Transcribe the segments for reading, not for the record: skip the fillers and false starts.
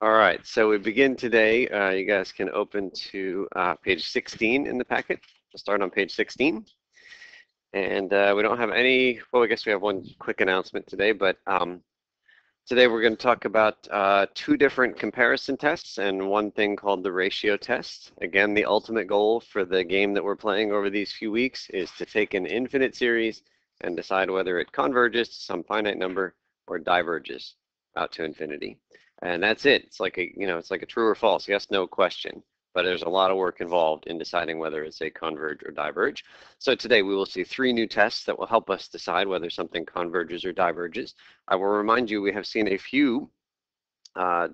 All right, so we begin today. You guys can open to page 16 in the packet. We'll start on page 16. And we don't have any, well, I guess we have one quick announcement today, but today we're going to talk about two different comparison tests and one thing called the ratio test. Again, the ultimate goal for the game that we're playing over these few weeks is to take an infinite series and decide whether it converges to some finite number or diverges out to infinity. And that's it. It's like a, it's like a true or false, yes, no question. But there's a lot of work involved in deciding whether it's a converge or diverge. So today we will see three new tests that will help us decide whether something converges or diverges. I will remind you we have seen a few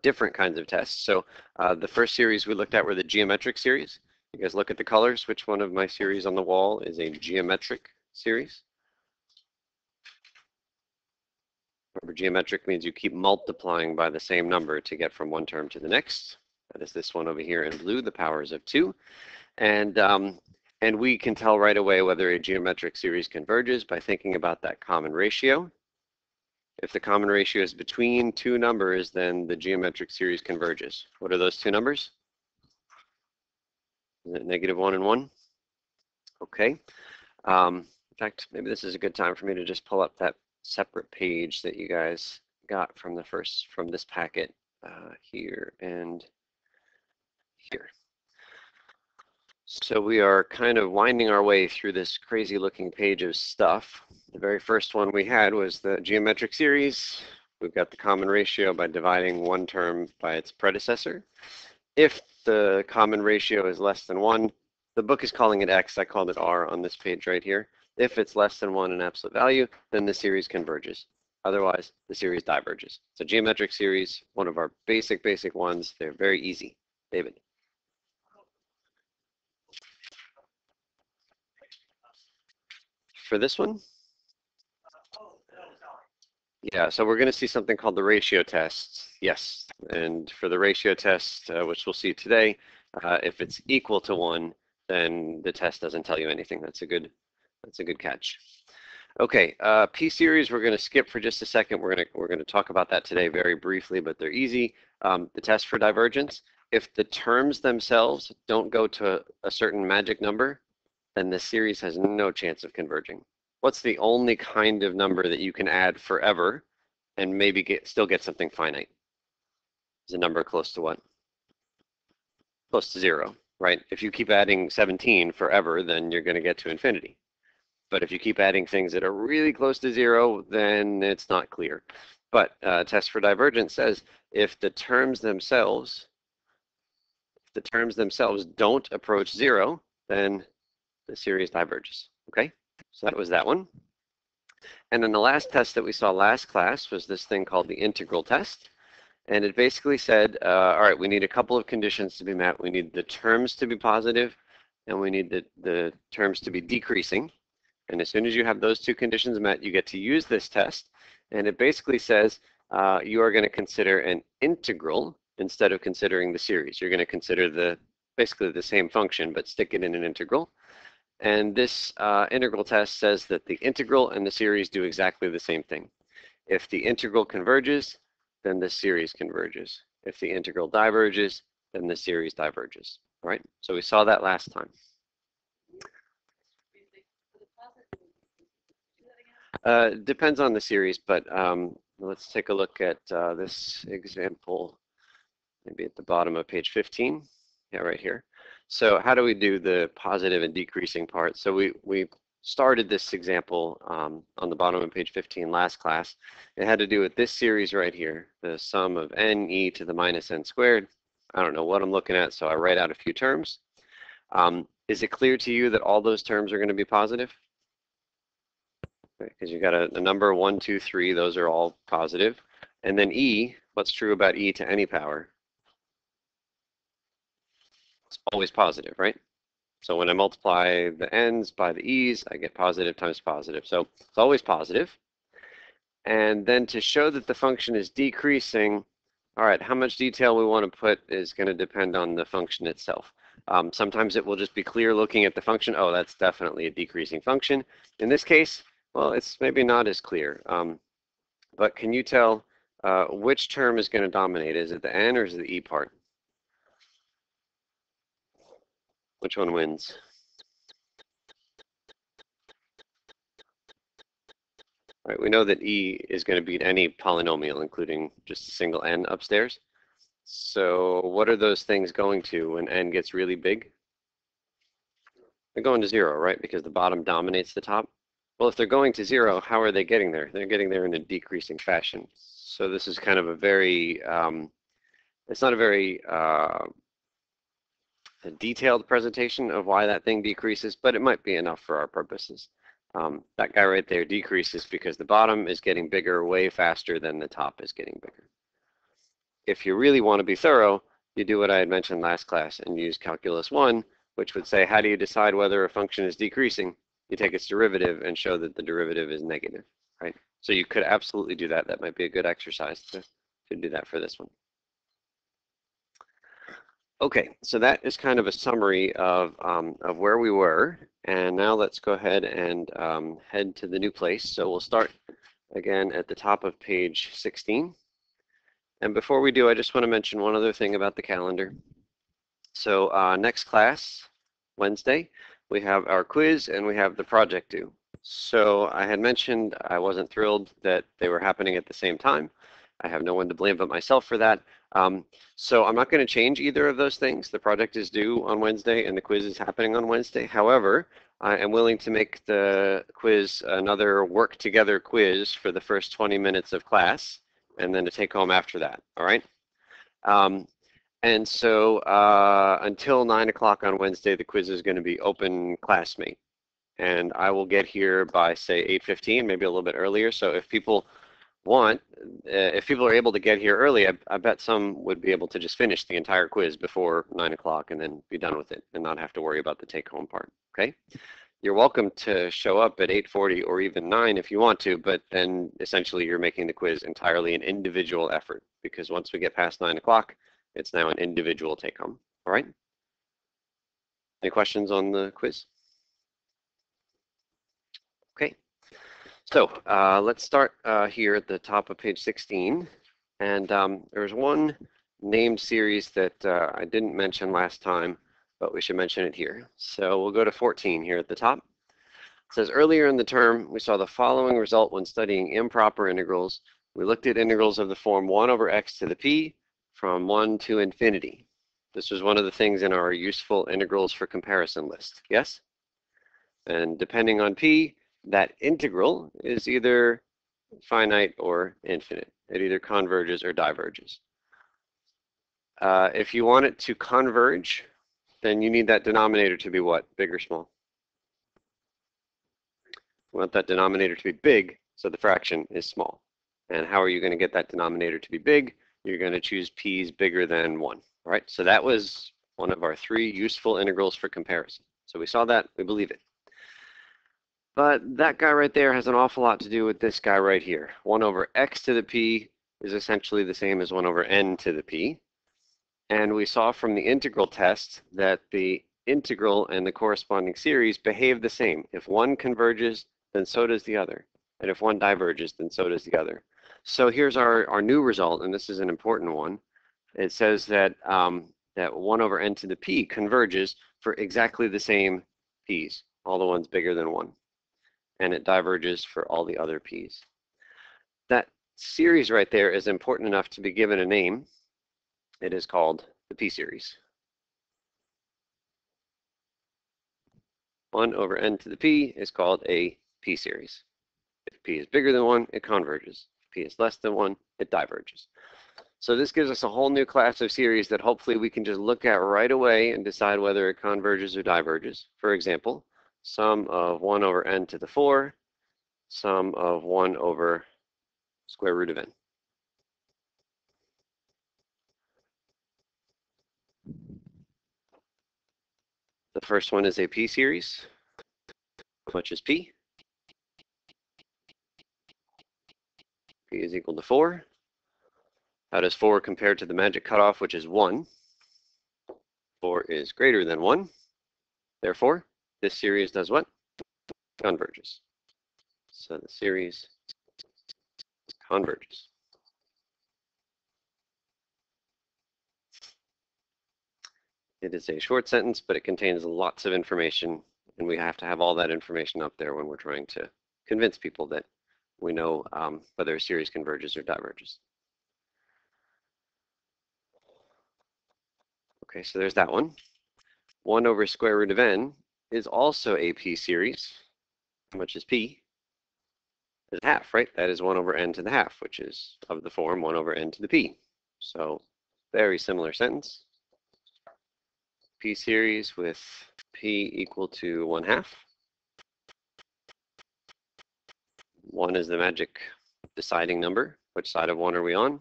different kinds of tests. So the first series we looked at were the geometric series. You guys look at the colors. Which one of my series on the wall is a geometric series? Remember, geometric means you keep multiplying by the same number to get from one term to the next. That is this one over here in blue, the powers of 2. And we can tell right away whether a geometric series converges by thinking about that common ratio. If the common ratio is between two numbers, then the geometric series converges. What are those two numbers? Is it -1 and 1? Okay. In fact, maybe this is a good time for me to just pull up that separate page that you guys got from this packet here and here. So we are kind of winding our way through this crazy looking page of stuff. The very first one we had was the geometric series. We've got the common ratio by dividing one term by its predecessor. If the common ratio is less than 1, the book is calling it X, I called it R on this page right here. If it's less than 1 in absolute value, then the series converges. Otherwise, the series diverges. So geometric series, one of our basic ones. They're very easy. David. For this one? Yeah, so we're going to see something called the ratio test. Yes, and for the ratio test, which we'll see today, if it's equal to 1, then the test doesn't tell you anything. That's a good catch. Okay, P-series we're going to skip for just a second. We're going to talk about that today very briefly, but they're easy. The test for divergence, if the terms themselves don't go to a certain magic number, then the series has no chance of converging. What's the only kind of number that you can add forever and maybe still get something finite? Is a number close to what? Close to 0, right? If you keep adding 17 forever, then you're going to get to infinity. But if you keep adding things that are really close to 0, then it's not clear. But test for divergence says if the terms themselves don't approach 0, then the series diverges. Okay, so that was that one. And then the last test that we saw last class was this thing called the integral test. And it basically said, all right, we need a couple of conditions to be met. We need the terms to be positive, and we need the terms to be decreasing. And as soon as you have those two conditions met, you get to use this test. And it basically says you are going to consider an integral instead of considering the series. You're going to consider basically the same function, but stick it in an integral. And this integral test says that the integral and the series do exactly the same thing. If the integral converges, then the series converges. If the integral diverges, then the series diverges. All right, so we saw that last time. Depends on the series, but let's take a look at this example, maybe at the bottom of page 15. Yeah, right here. So how do we do the positive and decreasing part? So we started this example on the bottom of page 15 last class. It had to do with this series right here, the sum of n e to the minus n squared. I don't know what I'm looking at, so I write out a few terms. Is it clear to you that all those terms are going to be positive? Because you got a number 1, 2, 3, those are all positive. And then e, what's true about e to any power? It's always positive, right? So when I multiply the n's by the e's, I get positive times positive. So it's always positive. And then to show that the function is decreasing, all right, how much detail we want to put is going to depend on the function itself. Sometimes it will just be clear looking at the function, oh, that's definitely a decreasing function. In this case, well, it's maybe not as clear. But can you tell which term is going to dominate? Is it the n or is it the e part? Which one wins? All right, we know that e is going to beat any polynomial, including just a single n upstairs. So what are those things going to when n gets really big? They're going to 0, right? Because the bottom dominates the top. Well, if they're going to 0, how are they getting there? They're getting there in a decreasing fashion. So this is kind of a very, it's not a very a detailed presentation of why that thing decreases, but it might be enough for our purposes. That guy right there decreases because the bottom is getting bigger way faster than the top is getting bigger. If you really want to be thorough, you do what I had mentioned last class and use calculus 1, which would say, how do you decide whether a function is decreasing? You take its derivative and show that the derivative is negative, right? So you could absolutely do that. That might be a good exercise to do that for this one. Okay, so that is kind of a summary of where we were. And now let's go ahead and head to the new place. So we'll start again at the top of page 16. And before we do, I just want to mention one other thing about the calendar. So next class, Wednesday, we have our quiz and we have the project due. So I had mentioned I wasn't thrilled that they were happening at the same time. I have no one to blame but myself for that. So I'm not going to change either of those things. The project is due on Wednesday and the quiz is happening on Wednesday. However, I am willing to make the quiz another work together quiz for the first 20 minutes of class and then to take home after that, all right? And so until 9 o'clock on Wednesday, the quiz is going to be open classmate. And I will get here by, say, 8:15, maybe a little bit earlier. So if people want, if people are able to get here early, I bet some would be able to just finish the entire quiz before 9 o'clock and then be done with it and not have to worry about the take-home part, okay? You're welcome to show up at 8:40 or even 9 if you want to, but then essentially you're making the quiz entirely an individual effort because once we get past 9 o'clock, it's now an individual take-home, all right? Any questions on the quiz? Okay, so let's start here at the top of page 16. And there's one named series that I didn't mention last time, but we should mention it here. So we'll go to 14 here at the top. It says, earlier in the term, we saw the following result when studying improper integrals. We looked at integrals of the form 1 over x to the p from 1 to infinity. This was one of the things in our useful integrals for comparison list, yes? And depending on p, that integral is either finite or infinite. It either converges or diverges. If you want it to converge, then you need that denominator to be what? Big or small? We want that denominator to be big, so the fraction is small. And how are you going to get that denominator to be big? You're going to choose p's bigger than 1, right? So that was one of our 3 useful integrals for comparison. So we saw that, we believe it. But that guy right there has an awful lot to do with this guy right here. 1 over x to the p is essentially the same as 1 over n to the p. And we saw from the integral test that the integral and the corresponding series behave the same. If one converges, then so does the other. And if one diverges, then so does the other. So here's our new result, and this is an important one. It says that, that 1 over n to the p converges for exactly the same p's, all the ones bigger than 1. And it diverges for all the other p's. That series right there is important enough to be given a name. It is called the p-series. 1 over n to the p is called a p-series. If p is bigger than 1, it converges. If p is less than 1, it diverges. So this gives us a whole new class of series that hopefully we can just look at right away and decide whether it converges or diverges. For example, sum of 1 over n to the 4, sum of 1 over square root of n. The first one is a p-series. How much is p? P is equal to 4. How does 4 compare to the magic cutoff, which is 1? 4 is greater than 1. Therefore, this series does what? Converges. So the series converges. It is a short sentence, but it contains lots of information, and we have to have all that information up there when we're trying to convince people that we know whether a series converges or diverges. Okay, so there's that one. 1 over square root of n is also a p-series. How much is p? Is half, right? That is 1 over n to the half, which is of the form 1 over n to the p. So very similar sentence. P-series with p equal to 1/2. 1 is the magic deciding number. Which side of 1 are we on?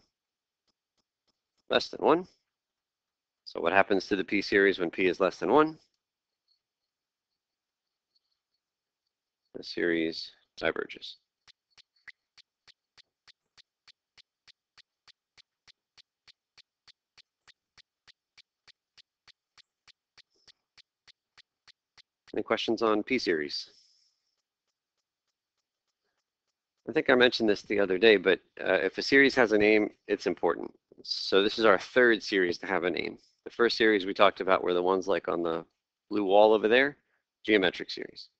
Less than 1. So what happens to the p-series when p is less than 1? The series diverges. Any questions on p-series? I think I mentioned this the other day, but if a series has a name, it's important. So this is our third series to have a name. The first series we talked about were the ones like on the blue wall over there, geometric series.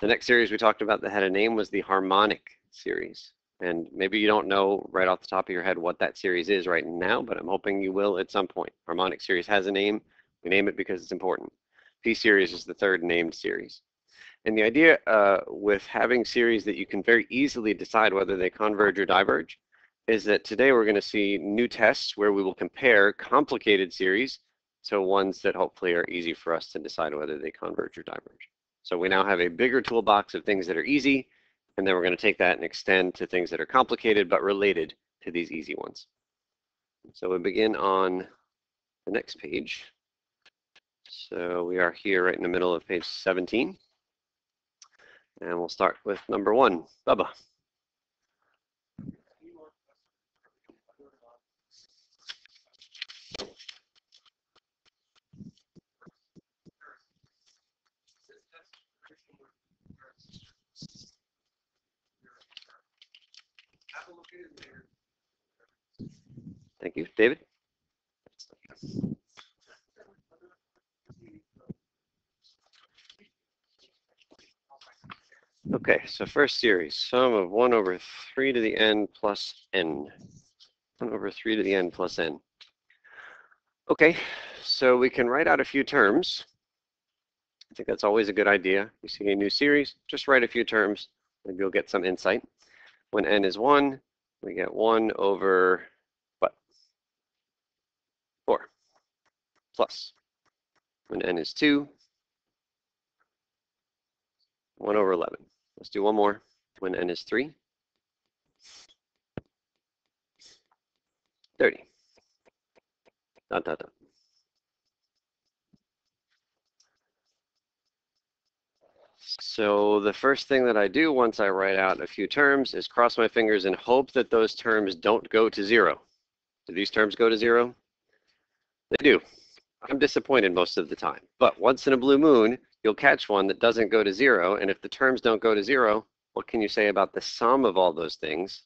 The next series we talked about that had a name was the harmonic series. And maybe you don't know right off the top of your head what that series is right now, but I'm hoping you will at some point. Harmonic series has a name. We name it because it's important. P-series is the third named series. And the idea with having series that you can very easily decide whether they converge or diverge is that today we're going to see new tests where we will compare complicated series to ones that hopefully are easy for us to decide whether they converge or diverge. So we now have a bigger toolbox of things that are easy, and then we're going to take that and extend to things that are complicated but related to these easy ones. So we begin on the next page. So we are here right in the middle of page 17. And we'll start with number 1, Bubba. Thank you, David. Okay, so first series, sum of 1 over 3 to the n plus n. 1 over 3 to the n plus n. Okay, so we can write out a few terms. I think that's always a good idea. You see a new series, just write a few terms, and you'll get some insight. When n is 1, we get 1 over what? 4 plus. When n is 2, 1 over 11. Let's do one more. When n is 3, 30. Dot, dot, dot. So the first thing that I do once I write out a few terms is cross my fingers and hope that those terms don't go to 0. Do these terms go to 0? They do. I'm disappointed most of the time. But once in a blue moon, you'll catch one that doesn't go to 0. And if the terms don't go to 0, what can you say about the sum of all those things?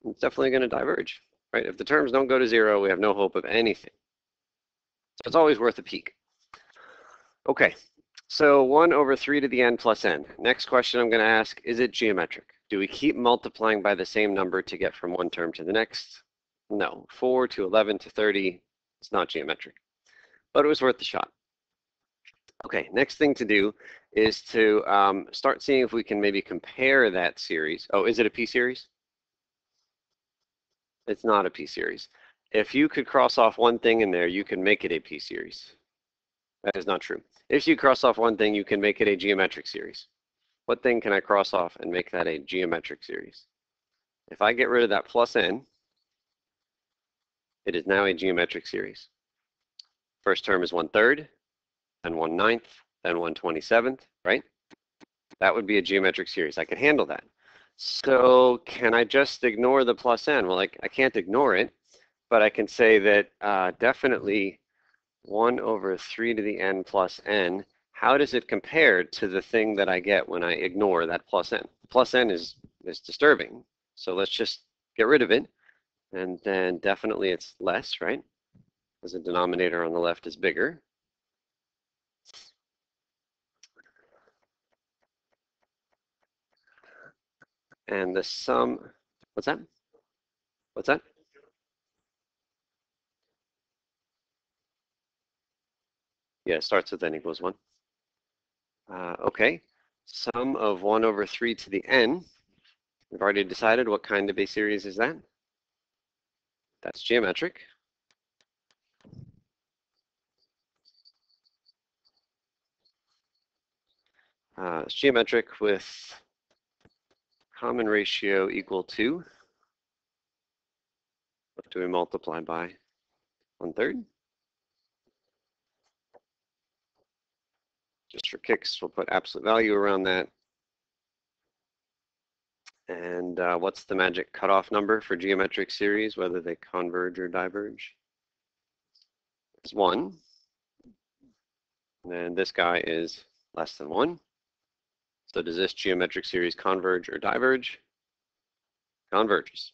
It's definitely going to diverge, right? If the terms don't go to 0, we have no hope of anything. So it's always worth a peek. Okay, so 1 over 3 to the n plus n. Next question I'm going to ask, is it geometric? Do we keep multiplying by the same number to get from one term to the next? No. 4 to 11 to 30, it's not geometric. But it was worth the shot. Okay, next thing to do is to start seeing if we can maybe compare that series. Oh, is it a p-series? It's not a p-series. If you could cross off one thing in there, you can make it a p-series. That is not true. If you cross off one thing, you can make it a geometric series. What thing can I cross off and make that a geometric series? If I get rid of that plus n, it is now a geometric series. First term is 1/3, then 1/9, then 1/27, right? That would be a geometric series. I could handle that. So can I just ignore the plus n? Well, I can't ignore it, but I can say that definitely 1 over 3 to the n plus n, how does it compare to the thing that I get when I ignore that plus n? Plus n is disturbing, so let's just get rid of it, and then definitely it's less, right? because the denominator on the left is bigger. And the sum, what's that? What's that? Yeah, it starts with n equals 1. Okay, sum of 1 over 3 to the n. We've already decided what kind of a series is that. That's geometric. It's geometric with common ratio equal to, what do we multiply by? 1/3. Just for kicks, we'll put absolute value around that. And what's the magic cutoff number for geometric series, whether they converge or diverge? It's 1. And this guy is less than 1. So does this geometric series converge or diverge? Converges.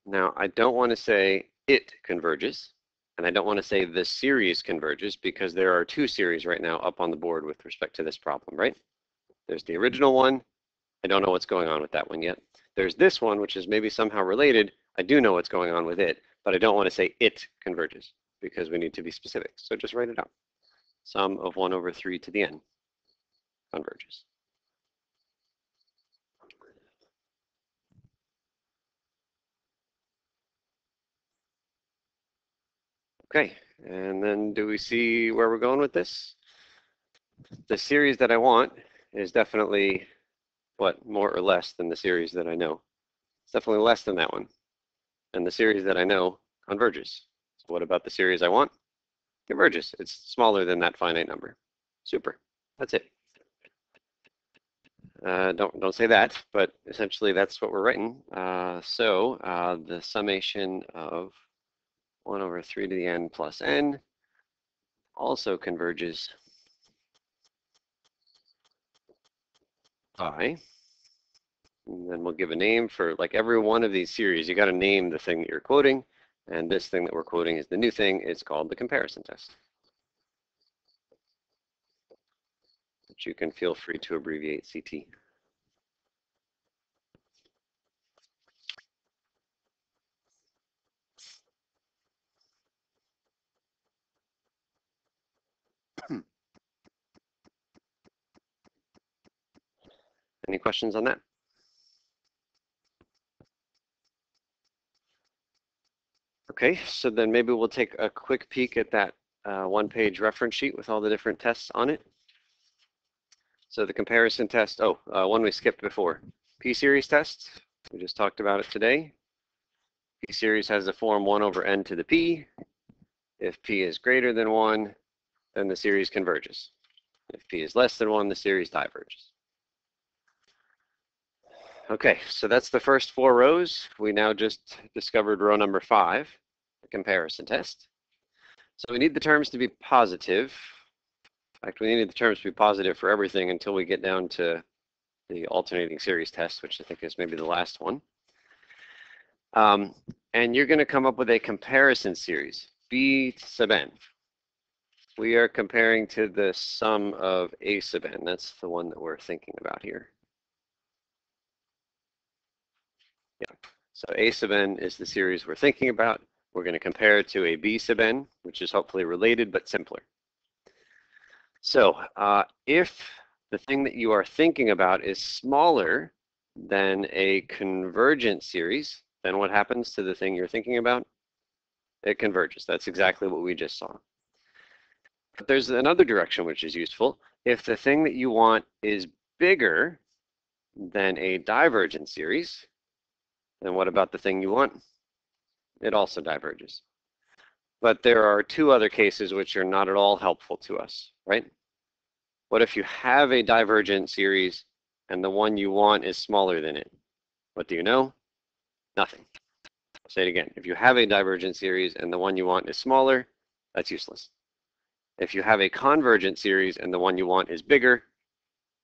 Now, I don't want to say it converges, and I don't want to say the series converges, because there are 2 series right now up on the board with respect to this problem, right? There's the original one. I don't know what's going on with that one yet. There's this one, which is maybe somehow related. I do know what's going on with it, but I don't want to say it converges, because we need to be specific. So just write it out. Sum of 1 over 3 to the n converges. Okay, and then do we see where we're going with this? The series that I want is definitely, what, more or less than the series that I know. It's definitely less than that one. And the series that I know converges. So what about the series I want? Converges. It's smaller than that finite number. Super. That's it. Don't say that, but essentially that's what we're writing. So the summation of 1 over 3 to the n plus n also converges by, and then we'll give a name for, like, every one of these series. You got to name the thing that you're quoting, and this thing that we're quoting is the new thing. It's called the comparison test, which you can feel free to abbreviate CT. Any questions on that? Okay, so then maybe we'll take a quick peek at that one-page reference sheet with all the different tests on it. So the comparison test, one we skipped before. P-series test, we just talked about it today. P-series has the form 1 over n to the p. If p is greater than 1, then the series converges. If p is less than 1, the series diverges. Okay, so that's the first 4 rows. We now just discovered row number 5, the comparison test. So we need the terms to be positive. In fact, we need the terms to be positive for everything until we get down to the alternating series test, which I think is maybe the last one. And you're going to come up with a comparison series, B sub n. We are comparing to the sum of A sub n. That's the one that we're thinking about here. Yeah. So A sub n is the series we're thinking about. We're going to compare it to a B sub n, which is hopefully related but simpler. So if the thing that you are thinking about is smaller than a convergent series, then what happens to the thing you're thinking about? It converges. That's exactly what we just saw. But there's another direction which is useful. If the thing that you want is bigger than a divergent series, then what about the thing you want? It also diverges. But there are 2 other cases which are not at all helpful to us, right? What if you have a divergent series and the one you want is smaller than it? What do you know? Nothing. I'll say it again. If you have a divergent series and the one you want is smaller, that's useless. If you have a convergent series and the one you want is bigger,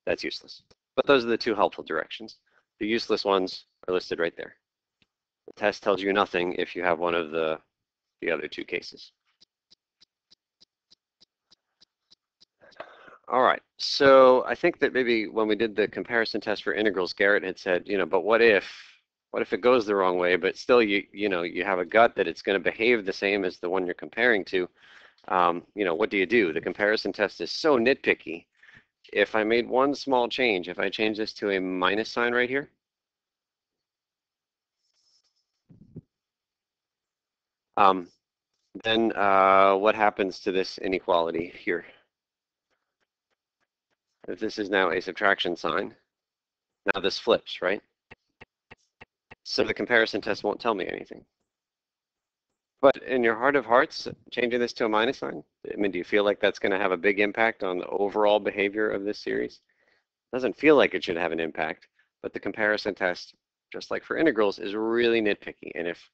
that's useless. But those are the 2 helpful directions. The useless ones are listed right there. test tells you nothing if you have one of the other two cases. All right, so I think that maybe when we did the comparison test for integrals, Garrett had said, but what if it goes the wrong way, but still you have a gut that it's going to behave the same as the one you're comparing to. What do you do? The comparison test is so nitpicky. If I made one small change, if I change this to a minus sign right here, then what happens to this inequality here? If this is now a subtraction sign, now this flips, right? So the comparison test won't tell me anything. But in your heart of hearts, changing this to a minus sign, I mean, do you feel like that's going to have a big impact on the overall behavior of this series? Doesn't feel like it should have an impact, but the comparison test, just like for integrals, is really nitpicky. And if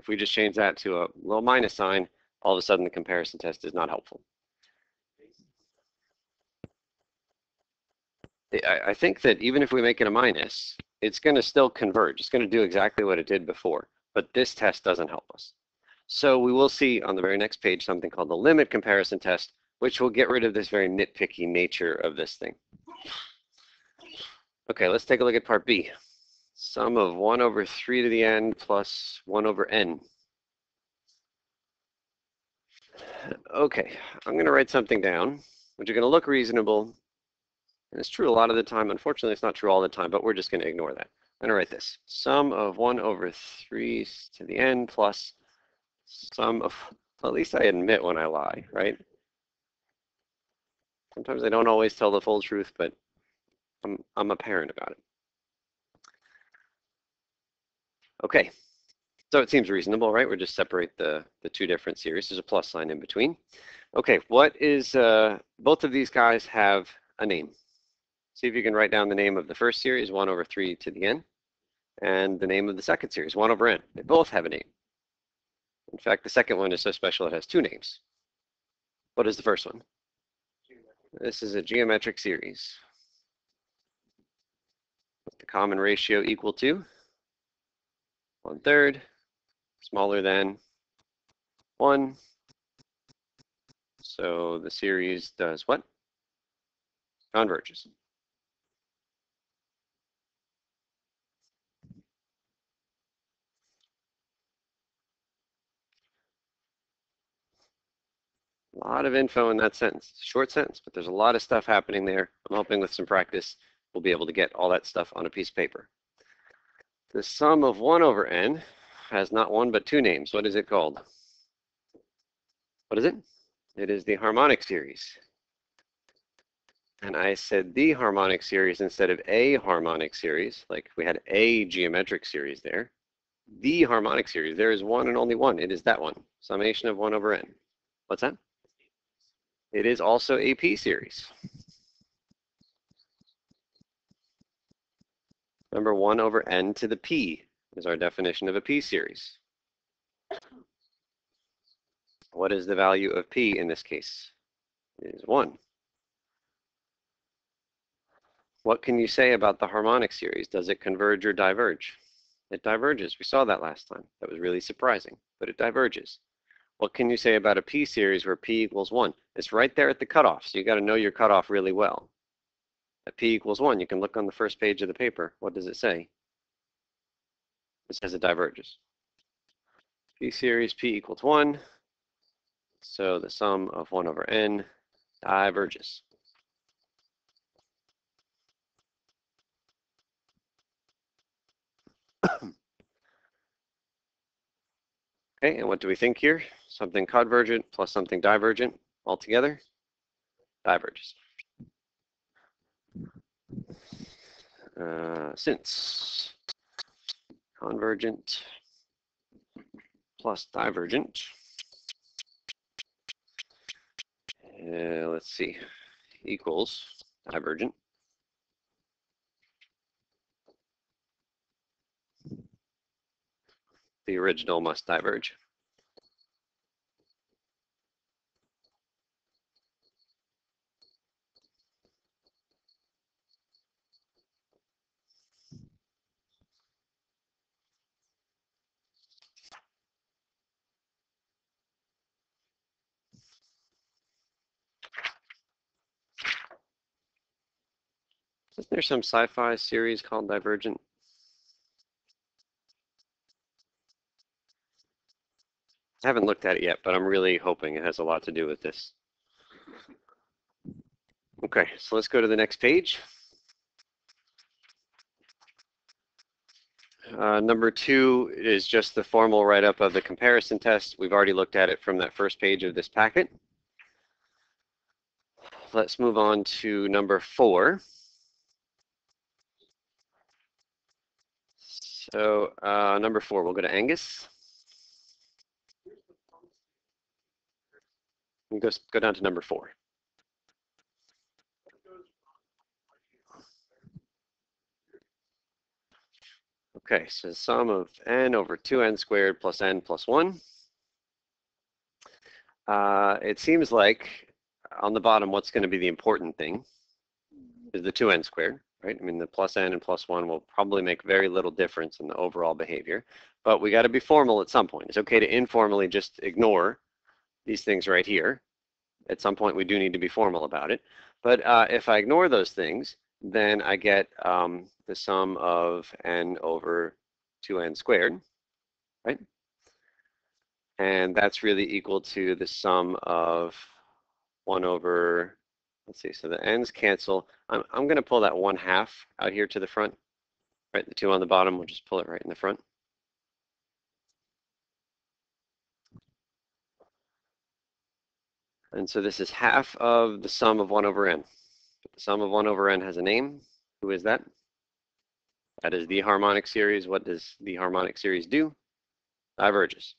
we just change that to a little minus sign, all of a sudden the comparison test is not helpful. I think that even if we make it a minus, it's going to still converge. It's going to do exactly what it did before, but this test doesn't help us. So we will see on the very next page something called the limit comparison test, which will get rid of this very nitpicky nature of this thing. Okay, let's take a look at part B. Sum of 1 over 3 to the n plus 1 over n. Okay, I'm going to write something down, which is going to look reasonable. And it's true a lot of the time. Unfortunately, it's not true all the time, but we're just going to ignore that. I'm going to write this. Sum of 1 over 3 to the n plus sum of, well, at least I admit when I lie, right? Sometimes I don't always tell the full truth, but I'm apparent about it. Okay, so it seems reasonable, right? We'll just separate the two different series. There's a plus sign in between. Okay, what is, both of these guys have a name. See if you can write down the name of the first series, 1 over 3 to the n, and the name of the second series, 1 over n. They both have a name. In fact, the second one is so special it has two names. What is the first one? This is a geometric series with the common ratio equal to 1/3, smaller than 1. So the series does what? Converges. A lot of info in that sentence. It's a short sentence, but there's a lot of stuff happening there. I'm hoping with some practice, we'll be able to get all that stuff on a piece of paper. The sum of 1 over n has not one but two names. What is it called? What is it? It is the harmonic series. And I said the harmonic series instead of a harmonic series, like we had a geometric series there. The harmonic series, there is one and only one. It is that one, summation of 1 over n. What's that? It is also a p-series. Remember, 1 over n to the p is our definition of a p-series. What is the value of p in this case? It is 1. What can you say about the harmonic series? Does it converge or diverge? It diverges. We saw that last time. That was really surprising, but it diverges. What can you say about a p-series where p equals 1? It's right there at the cutoff, so you got to know your cutoff really well. At p equals 1, you can look on the first page of the paper. What does it say? It says it diverges. P-series, p equals 1. So the sum of 1 over n diverges. Okay, and what do we think here? Something convergent plus something divergent altogether diverges. Since convergent plus divergent, let's see, equals divergent. The original must diverge. Isn't there some sci-fi series called Divergent? I haven't looked at it yet, but I'm really hoping it has a lot to do with this. Okay, so let's go to the next page. Number 2 is just the formal write-up of the comparison test. We've already looked at it from that first page of this packet. Let's move on to number 4. So number 4, we'll go to Angus. We'll go down to number 4. Okay, so sum of n over 2n squared plus n plus 1. It seems like on the bottom, what's going to be the important thing is the 2n squared, right? I mean, the plus n and plus 1 will probably make very little difference in the overall behavior, but we got to be formal at some point. It's okay to informally just ignore these things right here. At some point, we do need to be formal about it. But if I ignore those things, then I get the sum of n over 2n squared, right? And that's really equal to the sum of 1 over, let's see, so the n's cancel. I'm going to pull that 1/2 out here to the front, right? The 2 on the bottom, we'll just pull it right in the front. And so this is half of the sum of 1 over n. The sum of 1 over n has a name. Who is that? That is the harmonic series. What does the harmonic series do? Diverges.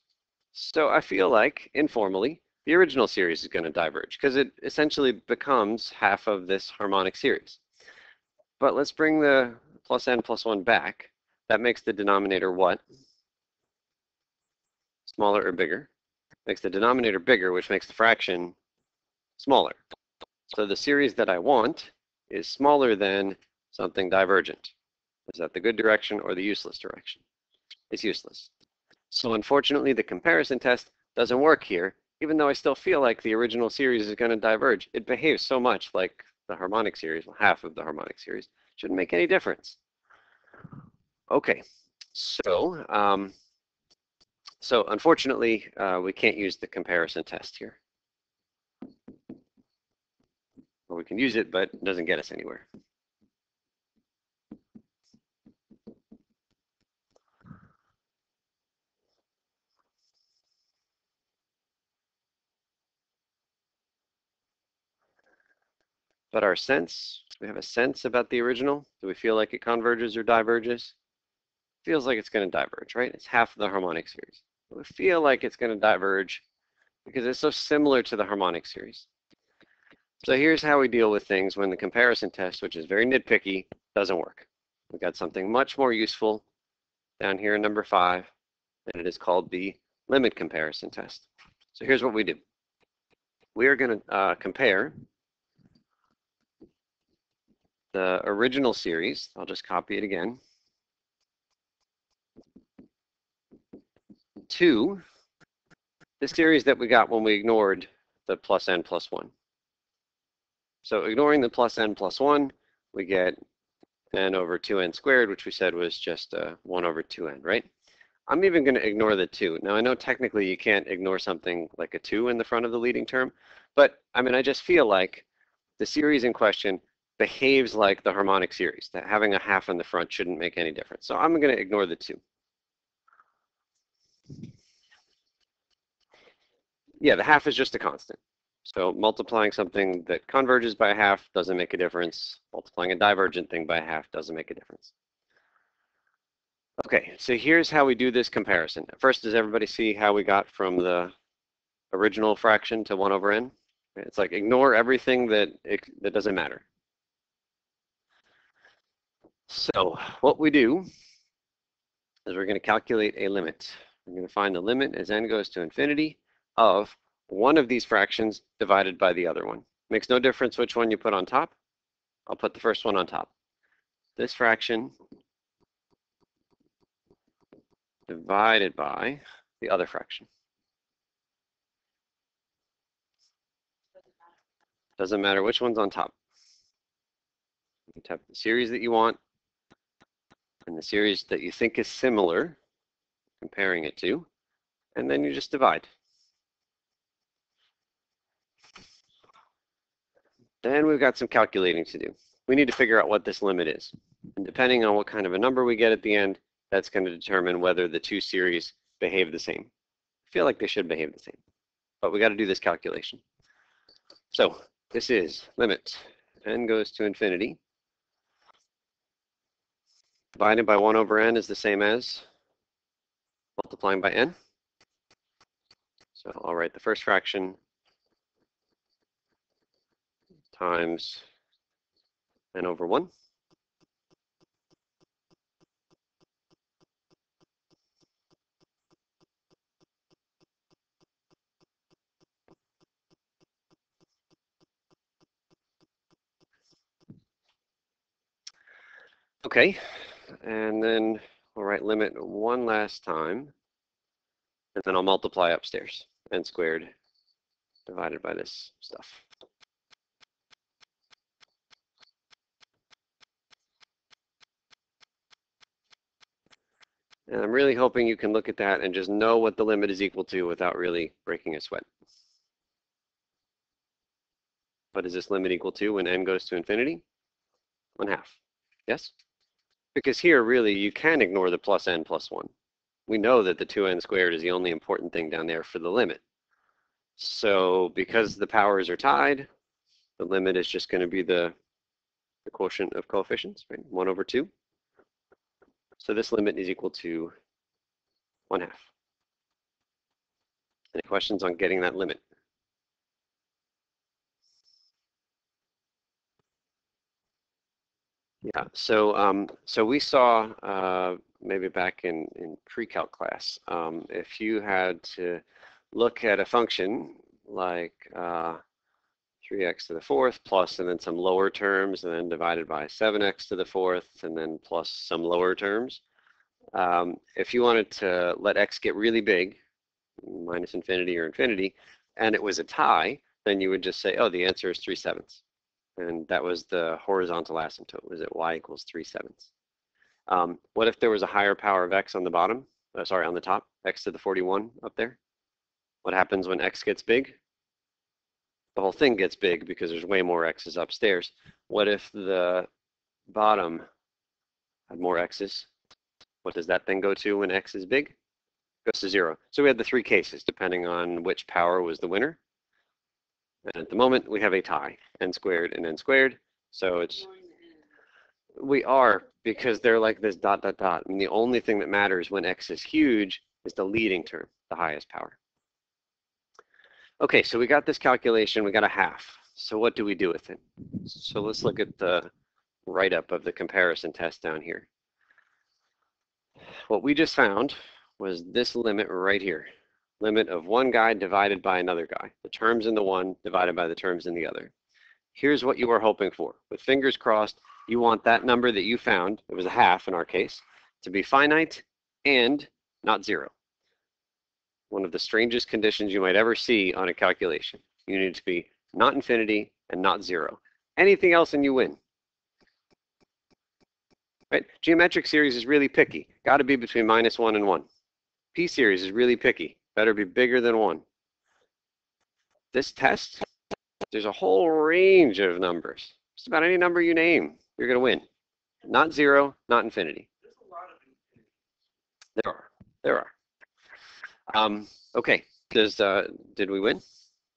So I feel like, informally, the original series is going to diverge because it essentially becomes half of this harmonic series. But let's bring the plus n plus 1 back. That makes the denominator what? Smaller or bigger? Makes the denominator bigger, which makes the fraction smaller. So the series that I want is smaller than something divergent. Is that the good direction or the useless direction? It's useless. So unfortunately, the comparison test doesn't work here, even though I still feel like the original series is going to diverge. It behaves so much like the harmonic series, well, half of the harmonic series. Shouldn't make any difference. Okay, so unfortunately, we can't use the comparison test here. Or we can use it, but it doesn't get us anywhere. But our sense, we have a sense about the original. Do we feel like it converges or diverges? Feels like it's going to diverge, right? It's half of the harmonic series. We feel like it's going to diverge because it's so similar to the harmonic series. So here's how we deal with things when the comparison test, which is very nitpicky, doesn't work. We've got something much more useful down here in number 5, and it is called the limit comparison test. So here's what we do. We are going to compare the original series. I'll just copy it again. To the series that we got when we ignored the plus n plus 1. So ignoring the plus n plus 1, we get n over 2n squared, which we said was just 1 over 2n, right? I'm even going to ignore the 2. Now, I know technically you can't ignore something like a 2 in the front of the leading term, but I mean, I just feel like the series in question behaves like the harmonic series, that having a half in the front shouldn't make any difference. So I'm going to ignore the 2. Yeah, the half is just a constant. So multiplying something that converges by a half doesn't make a difference. Multiplying a divergent thing by a half doesn't make a difference. Okay, so here's how we do this comparison. First, does everybody see how we got from the original fraction to 1 over n? It's like ignore everything that doesn't matter. So what we do is we're going to calculate a limit. We're going to find the limit as n goes to infinity of one of these fractions divided by the other one. Makes no difference which one you put on top. I'll put the first one on top. This fraction divided by the other fraction. Doesn't matter which one's on top. You type the series that you want and the series that you think is similar, comparing it to, and then you just divide. Then we've got some calculating to do. We need to figure out what this limit is. And depending on what kind of a number we get at the end, that's going to determine whether the two series behave the same. I feel like they should behave the same, but we got to do this calculation. So this is limit n goes to infinity. Divided by 1 over n is the same as multiplying by n. So I'll write the first fraction times n over 1. Okay, and then we'll write limit one last time, and then I'll multiply upstairs, n squared divided by this stuff. And I'm really hoping you can look at that and just know what the limit is equal to without really breaking a sweat. What is this limit equal to when n goes to infinity? 1/2. Yes? Because here, really, you can ignore the plus n plus 1. We know that the 2n squared is the only important thing down there for the limit. So because the powers are tied, the limit is just going to be the quotient of coefficients, right? 1 over 2. So this limit is equal to 1/2. Any questions on getting that limit? Yeah, so we saw maybe back in pre-calc class, if you had to look at a function like 3x to the fourth plus and then some lower terms and then divided by 7x to the fourth and then plus some lower terms. If you wanted to let x get really big, minus infinity or infinity, and it was a tie, then you would just say, oh, the answer is 3/7. And that was the horizontal asymptote, was at y equals 3/7. What if there was a higher power of x on the bottom? Sorry, on the top, x to the 41 up there? What happens when x gets big? The whole thing gets big because there's way more x's upstairs. What if the bottom had more x's? What does that then go to when x is big? It goes to 0. So we had the three cases depending on which power was the winner. And at the moment, we have a tie, n squared and n squared. So we are, because they're like this dot, dot, dot. I mean, the only thing that matters when x is huge is the leading term, the highest power. Okay, so we got this calculation, we got a 1/2. So what do we do with it? So let's look at the write-up of the comparison test down here. What we just found was this limit right here. Limit of one guy divided by another guy. The terms in the one divided by the terms in the other. Here's what you were hoping for. With fingers crossed, you want that number that you found, it was a 1/2 in our case, to be finite and not 0. One of the strangest conditions you might ever see on a calculation. You need to be not infinity and not 0. Anything else and you win. Right? Geometric series is really picky. Got to be between -1 and 1. P-series is really picky. Better be bigger than 1. This test, there's a whole range of numbers. Just about any number you name, you're going to win. Not 0, not infinity. There are. Okay, did we win?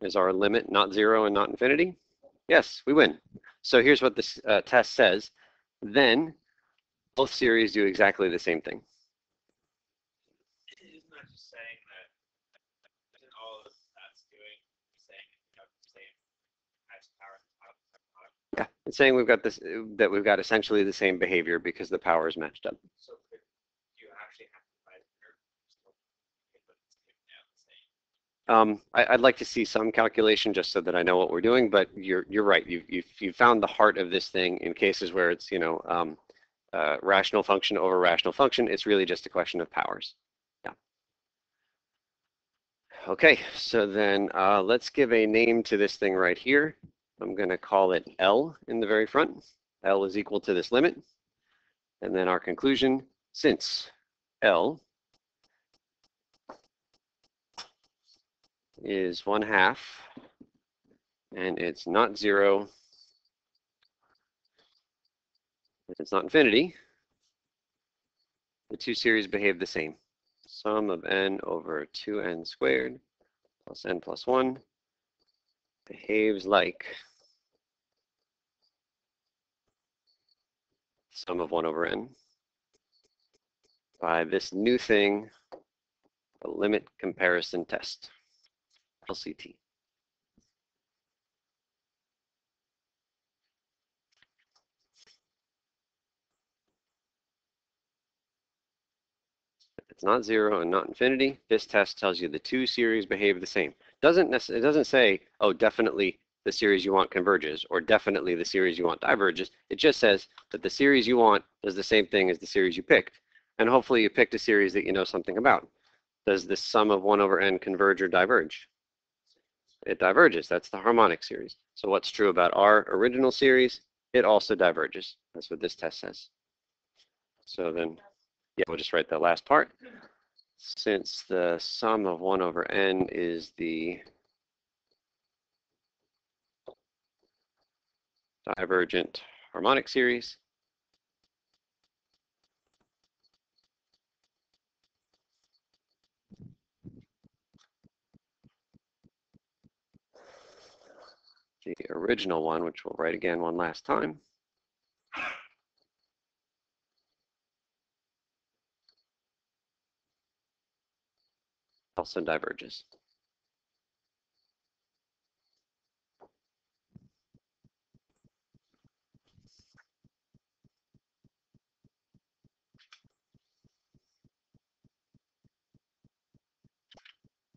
Is our limit not 0 and not infinity? Yes, we win. So here's what this test says. Then both series do exactly the same thing. Isn't that just saying that all of that's doing, saying you have the same highest power at the top? Yeah, it's saying we've got this, that we've got essentially the same behavior because the power is matched up. So you actually have to divide it there, but it's now the same. I'd like to see some calculation just so that I know what we're doing, but you're right. You've found the heart of this thing in cases where it's, rational function over rational function. It's really just a question of powers. Yeah. Okay, so then let's give a name to this thing right here. I'm going to call it L in the very front. L is equal to this limit. And then our conclusion, since L is 1/2 and it's not 0, it's not infinity, the two series behave the same. Sum of n over 2n squared plus n plus 1 behaves like sum of 1 over n by this new thing, the limit comparison test, LCT. If it's not 0 and not infinity, this test tells you the two series behave the same. It doesn't say, oh, definitely the series you want converges, or definitely the series you want diverges. It just says that the series you want does the same thing as the series you picked. And hopefully you picked a series that you know something about. Does the sum of 1 over n converge or diverge? It diverges. That's the harmonic series. So what's true about our original series? It also diverges. That's what this test says. So then, yeah, we'll just write that last part. Since the sum of 1 over n is the divergent harmonic series, the original one, which we'll write again one last time, also diverges.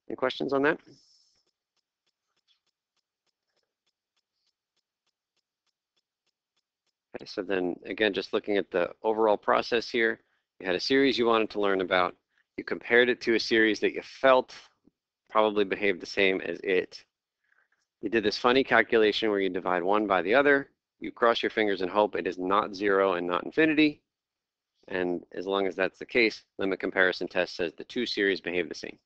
Any questions on that? Okay, so then again, just looking at the overall process here, you had a series you wanted to learn about. You compared it to a series that you felt probably behaved the same as it. You did this funny calculation where you divide one by the other. You cross your fingers and hope it is not 0 and not infinity. And as long as that's the case, limit comparison test says the two series behave the same.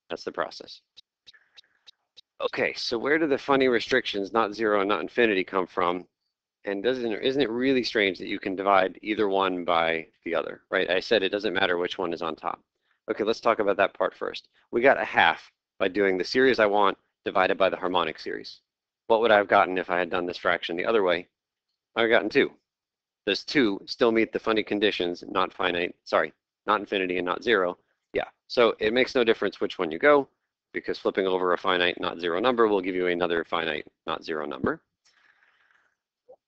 That's the process. Okay, so where do the funny restrictions, not 0 and not infinity, come from? And isn't it really strange that you can divide either one by the other, right? I said it doesn't matter which one is on top. Okay, let's talk about that part first. We got a half by doing the series I want divided by the harmonic series. What would I have gotten if I had done this fraction the other way? I would have gotten 2. Does 2 still meet the funny conditions, not finite, sorry, not infinity and not 0? Yeah, so it makes no difference which one you go, because flipping over a finite not 0 number will give you another finite not 0 number.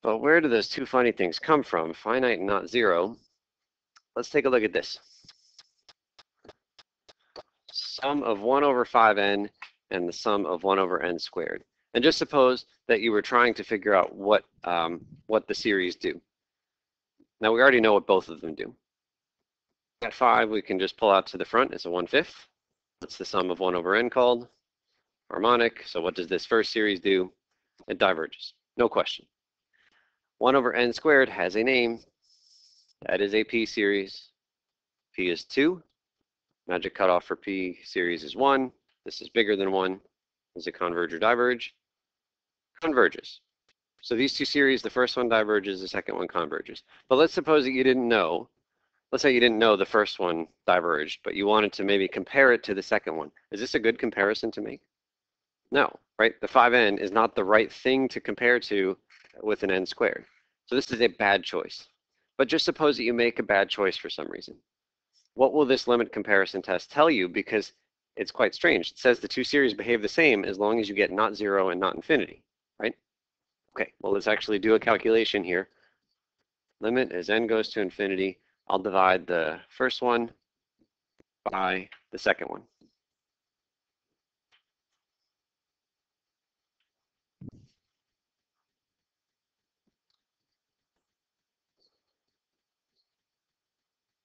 But where do those two funny things come from? Finite and not 0. Let's take a look at this. Sum of 1 over 5n and the sum of 1 over n squared. And just suppose that you were trying to figure out what the series do. Now we already know what both of them do. At 5, we can just pull out to the front. It's a 1/5. That's the sum of 1 over n called harmonic. So what does this first series do? It diverges. No question. 1 over n squared has a name. That is a p series. P is 2. Magic cutoff for p series is 1. This is bigger than 1. Does it converge or diverge? Converges. So these two series, the first one diverges, the second one converges. But let's suppose that you didn't know. Let's say you didn't know the first one diverged, but you wanted to maybe compare it to the second one. Is this a good comparison to make? No, right? The 5n is not the right thing to compare to with an n squared. So this is a bad choice. But just suppose that you make a bad choice for some reason. What will this limit comparison test tell you? Because it's quite strange. It says the two series behave the same as long as you get not 0 and not infinity, right? Okay, well, let's actually do a calculation here. Limit as n goes to infinity. I'll divide the first one by the second one.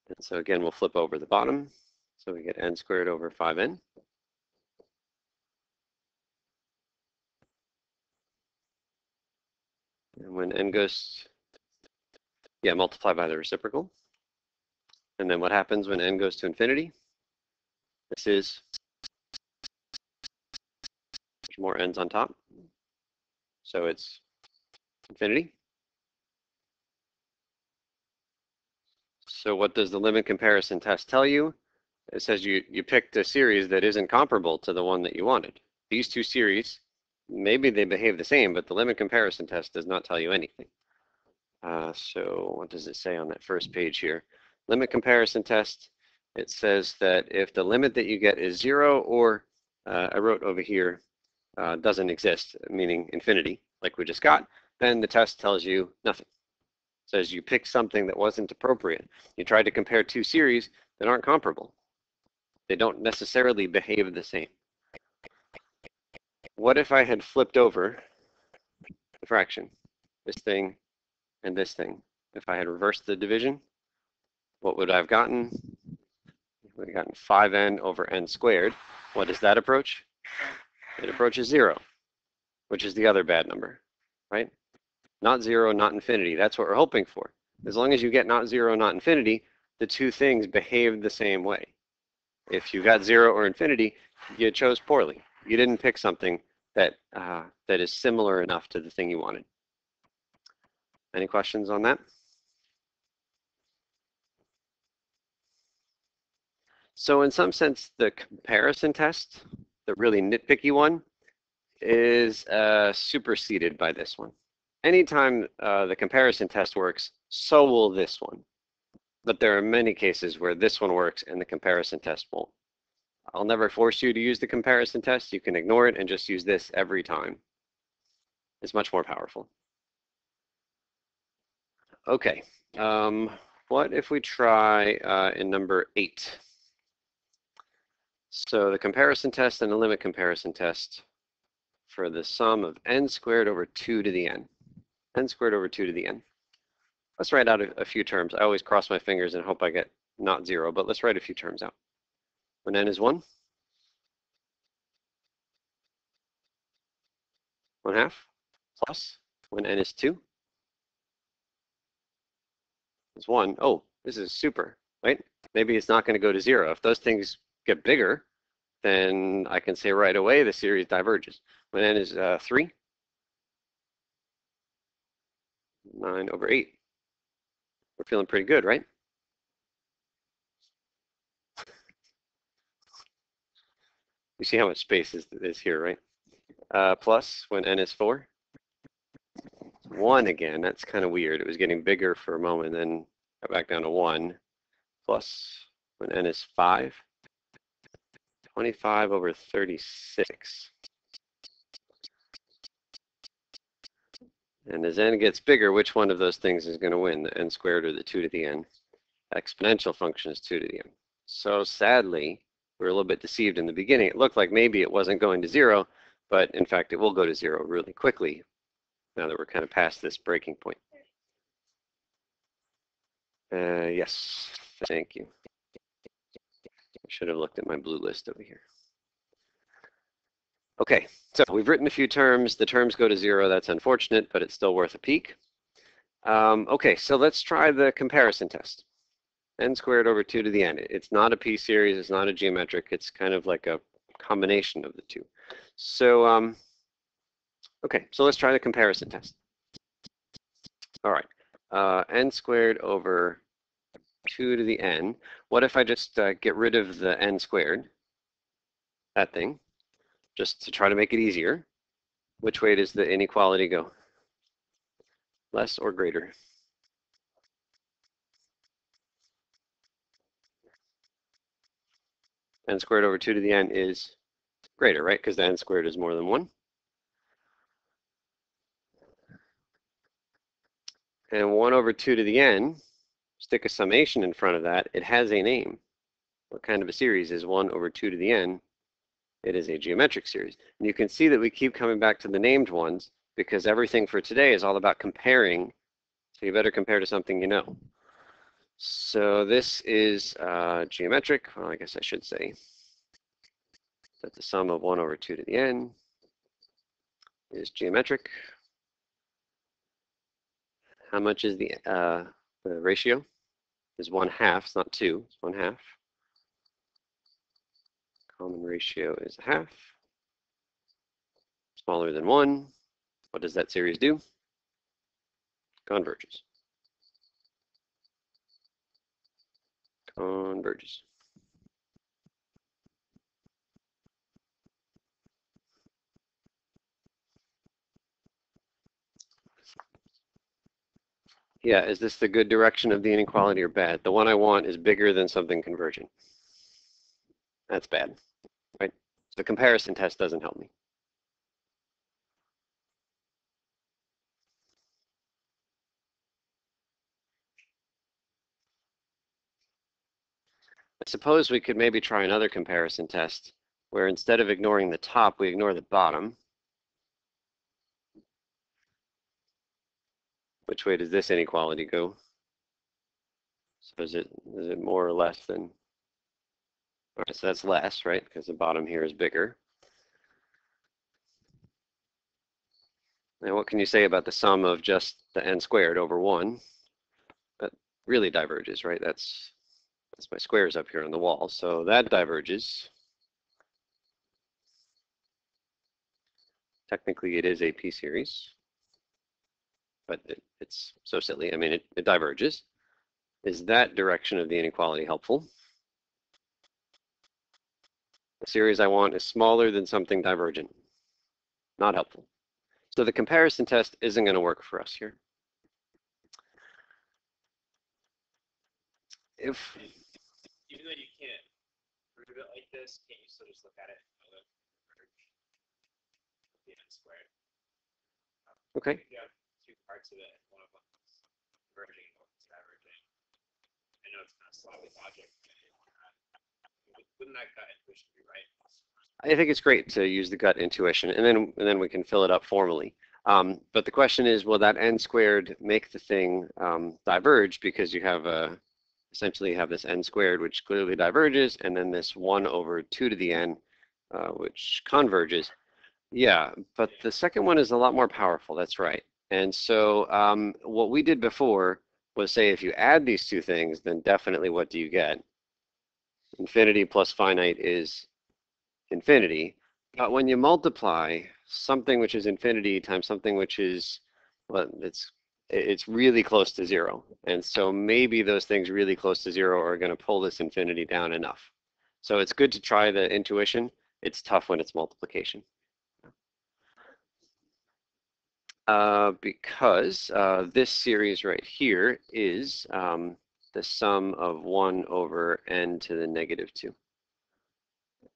And so again, we'll flip over the bottom. So we get n squared over 5n. And when n goes, multiply by the reciprocal. And then what happens when n goes to infinity? This is more n's on top. So it's infinity. So what does the limit comparison test tell you? It says you picked a series that isn't comparable to the one that you wanted. These two series, maybe they behave the same, but the limit comparison test does not tell you anything. So what does it say on that first page here? Limit comparison test, it says that if the limit that you get is 0 or I wrote over here doesn't exist, meaning infinity, like we just got, then the test tells you nothing. It says you picked something that wasn't appropriate. You tried to compare two series that aren't comparable. They don't necessarily behave the same. What if I had flipped over the fraction, this thing and this thing? If I had reversed the division, what would I have gotten? We'd have gotten 5n over n squared. What does that approach? It approaches 0, which is the other bad number, right? Not 0, not infinity. That's what we're hoping for. As long as you get not 0, not infinity, the two things behave the same way. If you got 0 or infinity, you chose poorly. You didn't pick something that that is similar enough to the thing you wanted. Any questions on that? So in some sense, the comparison test, the really nitpicky one, is superseded by this one. Anytime the comparison test works, so will this one. But there are many cases where this one works and the comparison test won't. I'll never force you to use the comparison test. You can ignore it and just use this every time. It's much more powerful. Okay, what if we try in number 8? So the comparison test and the limit comparison test for the sum of n squared over 2 to the n. N squared over 2 to the n. Let's write out a few terms. I always cross my fingers and hope I get not 0, but let's write a few terms out. When n is 1, 1/2 plus when n is 2 is 1. Oh, this is super, right? Maybe it's not going to go to 0. If those things get bigger, then I can say right away the series diverges. When n is 3, 9 over 8. We're feeling pretty good, right? You see how much space is here, right? Plus when n is 4, 1 again. That's kind of weird. It was getting bigger for a moment, then got back down to 1. Plus when n is 5, 25 over 36. And as n gets bigger, which one of those things is going to win, the n squared or the 2 to the n? Exponential function is 2 to the n. So sadly, we were a little bit deceived in the beginning. It looked like maybe it wasn't going to 0, but in fact, it will go to 0 really quickly now that we're kind of past this breaking point. Yes, thank you. I should have looked at my blue list over here. Okay, so we've written a few terms. The terms go to 0. That's unfortunate, but it's still worth a peek. Okay, so let's try the comparison test. N squared over 2 to the n. It's not a P-series. It's not a geometric. It's kind of like a combination of the two. So, okay, so let's try the comparison test. All right, n squared over 2 to the n. What if I just get rid of the n squared, that thing, just to try to make it easier? Which way does the inequality go? Less or greater? N squared over 2 to the n is greater, right? Because the n squared is more than 1. And 1 over 2 to the n, stick a summation in front of that, it has a name. What kind of a series is 1 over 2 to the n? It is a geometric series. And you can see that we keep coming back to the named ones because everything for today is all about comparing. So you better compare to something you know. So this is geometric. Well, I guess I should say that the sum of 1 over 2 to the n is geometric. How much is the ratio? Is 1/2, it's not 2, it's 1/2. Common ratio is 1/2. Smaller than 1. What does that series do? Converges. Converges. Yeah, is this the good direction of the inequality or bad? The one I want is bigger than something converging. That's bad, right? The comparison test doesn't help me. I suppose we could maybe try another comparison test where instead of ignoring the top, we ignore the bottom. Which way does this inequality go? So is it more or less than? All right, so that's less, right? Because the bottom here is bigger. And what can you say about the sum of just the n squared over 1? That really diverges, right? That's my squares up here on the wall. So that diverges. Technically, it is a p-series, but it's so silly. I mean, it diverges. Is that direction of the inequality helpful? The series I want is smaller than something divergent. Not helpful. So the comparison test isn't going to work for us here. If even though you can't prove it like this, can't you still just look at it and know that the n squared? Okay. You have two parts of it, and one of them is converging and one is diverging. I know it's kind of sloppy logic. Wouldn't that gut intuition be right? I think it's great to use the gut intuition, and then we can fill it up formally. But the question is, will that n squared make the thing diverge, because you have essentially have this n squared which clearly diverges, and then this 1 over 2 to the n which converges. Yeah, but the second one is a lot more powerful. That's right. And so what we did before was say if you add these two things, then definitely what do you get? Infinity plus finite is infinity. But when you multiply something which is infinity times something which is, well, it's really close to 0. And so maybe those things really close to 0 are going to pull this infinity down enough. So it's good to try the intuition. It's tough when it's multiplication. Because this series right here is the sum of 1 over n to the negative 2.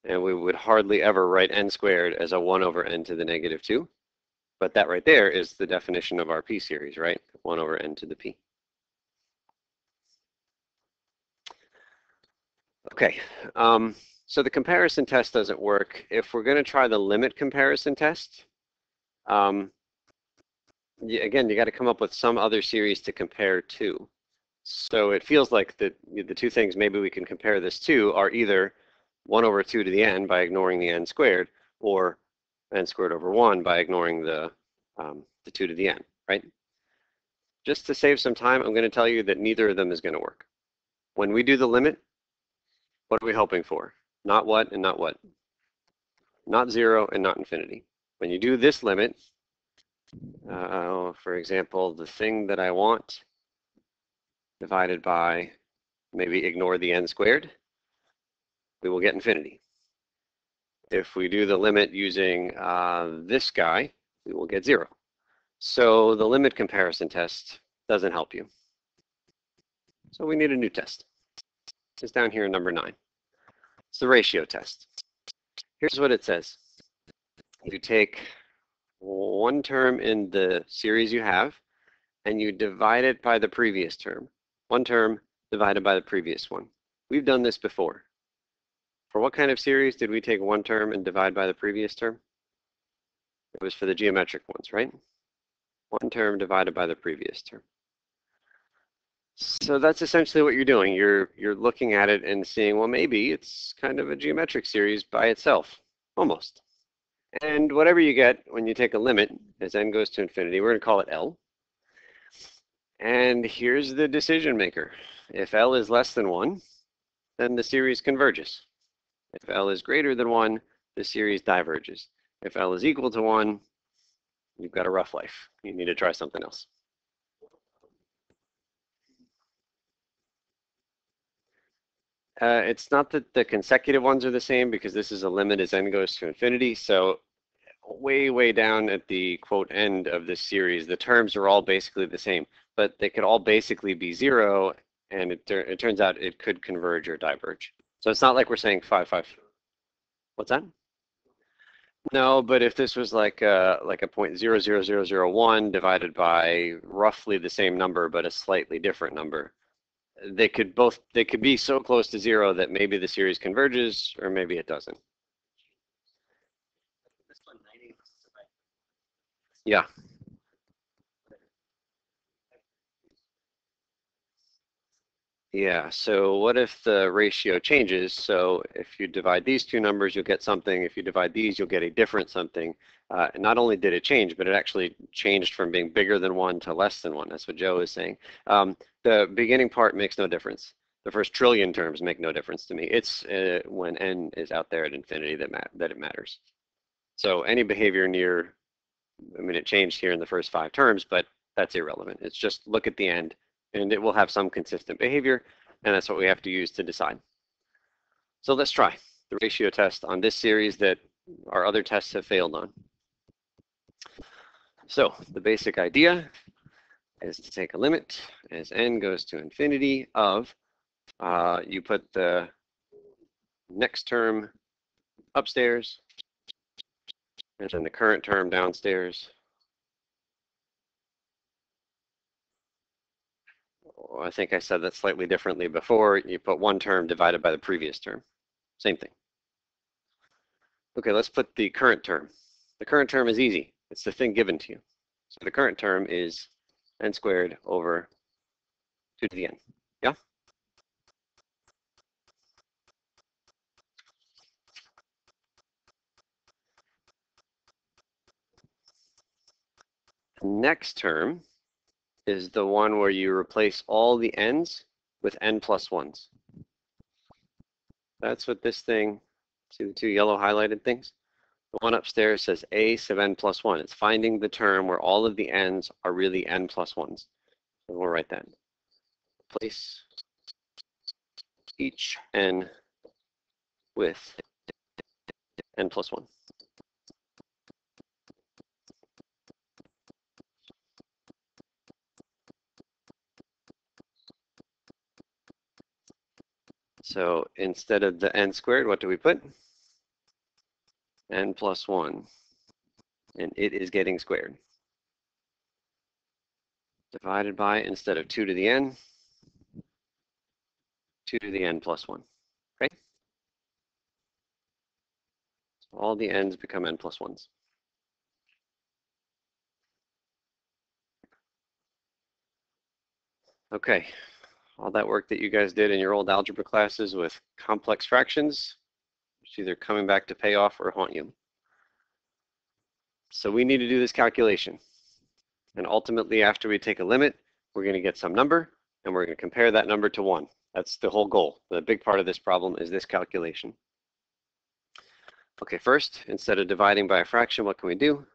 And we would hardly ever write n squared as a 1 over n to the negative 2. But that right there is the definition of our p-series, right? 1 over n to the p. Okay, so the comparison test doesn't work. If we're going to try the limit comparison test, again, you got to come up with some other series to compare to. So it feels like the two things maybe we can compare this to are either 1 over 2 to the n by ignoring the n squared, or n squared over 1 by ignoring the 2 to the n, right? Just to save some time, I'm going to tell you that neither of them is going to work. When we do the limit, what are we hoping for? Not what and not what? Not 0 and not infinity. When you do this limit, for example, the thing that I want divided by, maybe ignore the n squared, we will get infinity. If we do the limit using this guy, we will get 0. So the limit comparison test doesn't help you. So we need a new test. It's down here in number 9. It's the ratio test. Here's what it says. You take one term in the series you have, and you divide it by the previous term. One term divided by the previous one. We've done this before. For what kind of series did we take one term and divide by the previous term? It was for the geometric ones, right? One term divided by the previous term. So that's essentially what you're doing. You're looking at it and seeing, well, maybe it's kind of a geometric series by itself, almost. And whatever you get when you take a limit, as n goes to infinity, we're going to call it L. And here's the decision maker. If L is less than 1, then the series converges. If L is greater than 1, the series diverges. If L is equal to 1, you've got a rough life. You need to try something else. It's not that the consecutive ones are the same because this is a limit as n goes to infinity. So way down at the quote end of this series, the terms are all basically the same, but they could all basically be 0, and it turns out it could converge or diverge. So it's not like we're saying 5, 5. What's that? No, but if this was like a 0.00001 divided by roughly the same number but a slightly different number, they could be so close to 0 that maybe the series converges or maybe it doesn't. Yeah. Yeah, so what if the ratio changes? So if you divide these two numbers, you'll get something. If you divide these, you'll get a different something. And not only did it change, but it actually changed from being bigger than 1 to less than 1. That's what Joe is saying. The beginning part makes no difference. The first trillion terms make no difference to me. It's when n is out there at infinity that it matters. So any behavior near, I mean, it changed here in the first 5 terms, but that's irrelevant. It's just look at the end, and it will have some consistent behavior, and that's what we have to use to decide. So let's try the ratio test on this series that our other tests have failed on. So the basic idea is to take a limit as n goes to infinity of, you put the next term upstairs, and then the current term downstairs. I think I said that slightly differently before. You put one term divided by the previous term. Same thing. Okay, let's put the current term. The current term is easy. It's the thing given to you. So the current term is n squared over 2 to the n. Yeah? The next term is the one where you replace all the n's with n plus 1s. That's what this thing, see the two yellow highlighted things? The one upstairs says a sub n plus 1. It's finding the term where all of the n's are really n plus 1s. So we'll write that. Replace each n with n plus 1. So instead of the n squared, what do we put? N plus 1. And it is getting squared. Divided by, instead of 2 to the n, 2 to the n plus 1. Okay? So all the n's become n plus 1s. Okay. All that work that you guys did in your old algebra classes with complex fractions, it's either coming back to pay off or haunt you. So we need to do this calculation. And ultimately, after we take a limit, we're going to get some number, and we're going to compare that number to 1. That's the whole goal. The big part of this problem is this calculation. Okay, first, instead of dividing by a fraction, what can we do?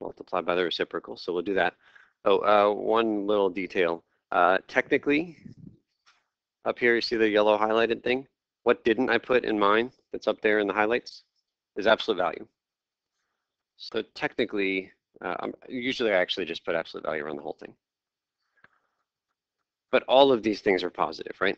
Multiply by the reciprocal, so we'll do that. Oh, one little detail. Technically, up here, you see the yellow highlighted thing? What didn't I put in mine that's up there in the highlights is absolute value. So technically, usually I actually just put absolute value around the whole thing. But all of these things are positive, right?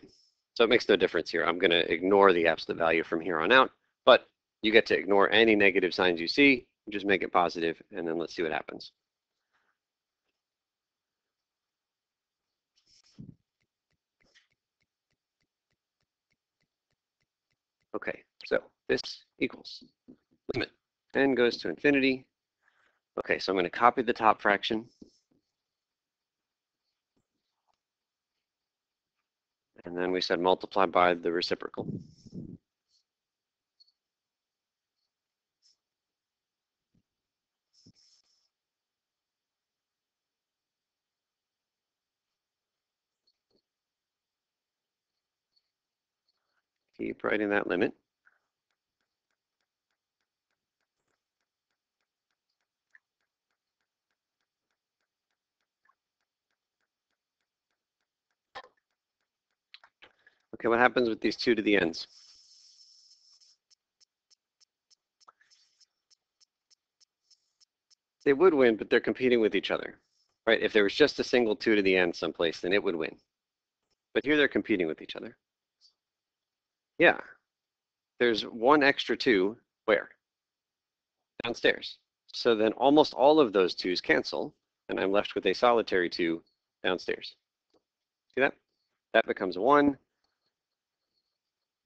So it makes no difference here. I'm going to ignore the absolute value from here on out, but you get to ignore any negative signs you see, just make it positive, and then let's see what happens. Okay, so this equals limit n goes to infinity. Okay, so I'm going to copy the top fraction. And then we said multiply by the reciprocal. Keep writing that limit. Okay, what happens with these 2 to the n's? They would win, but they're competing with each other, right? If there was just a single 2 to the n someplace, then it would win. But here they're competing with each other. Yeah. There's one extra 2, where? Downstairs. So then almost all of those 2's cancel, and I'm left with a solitary 2 downstairs. See that? That becomes a 1.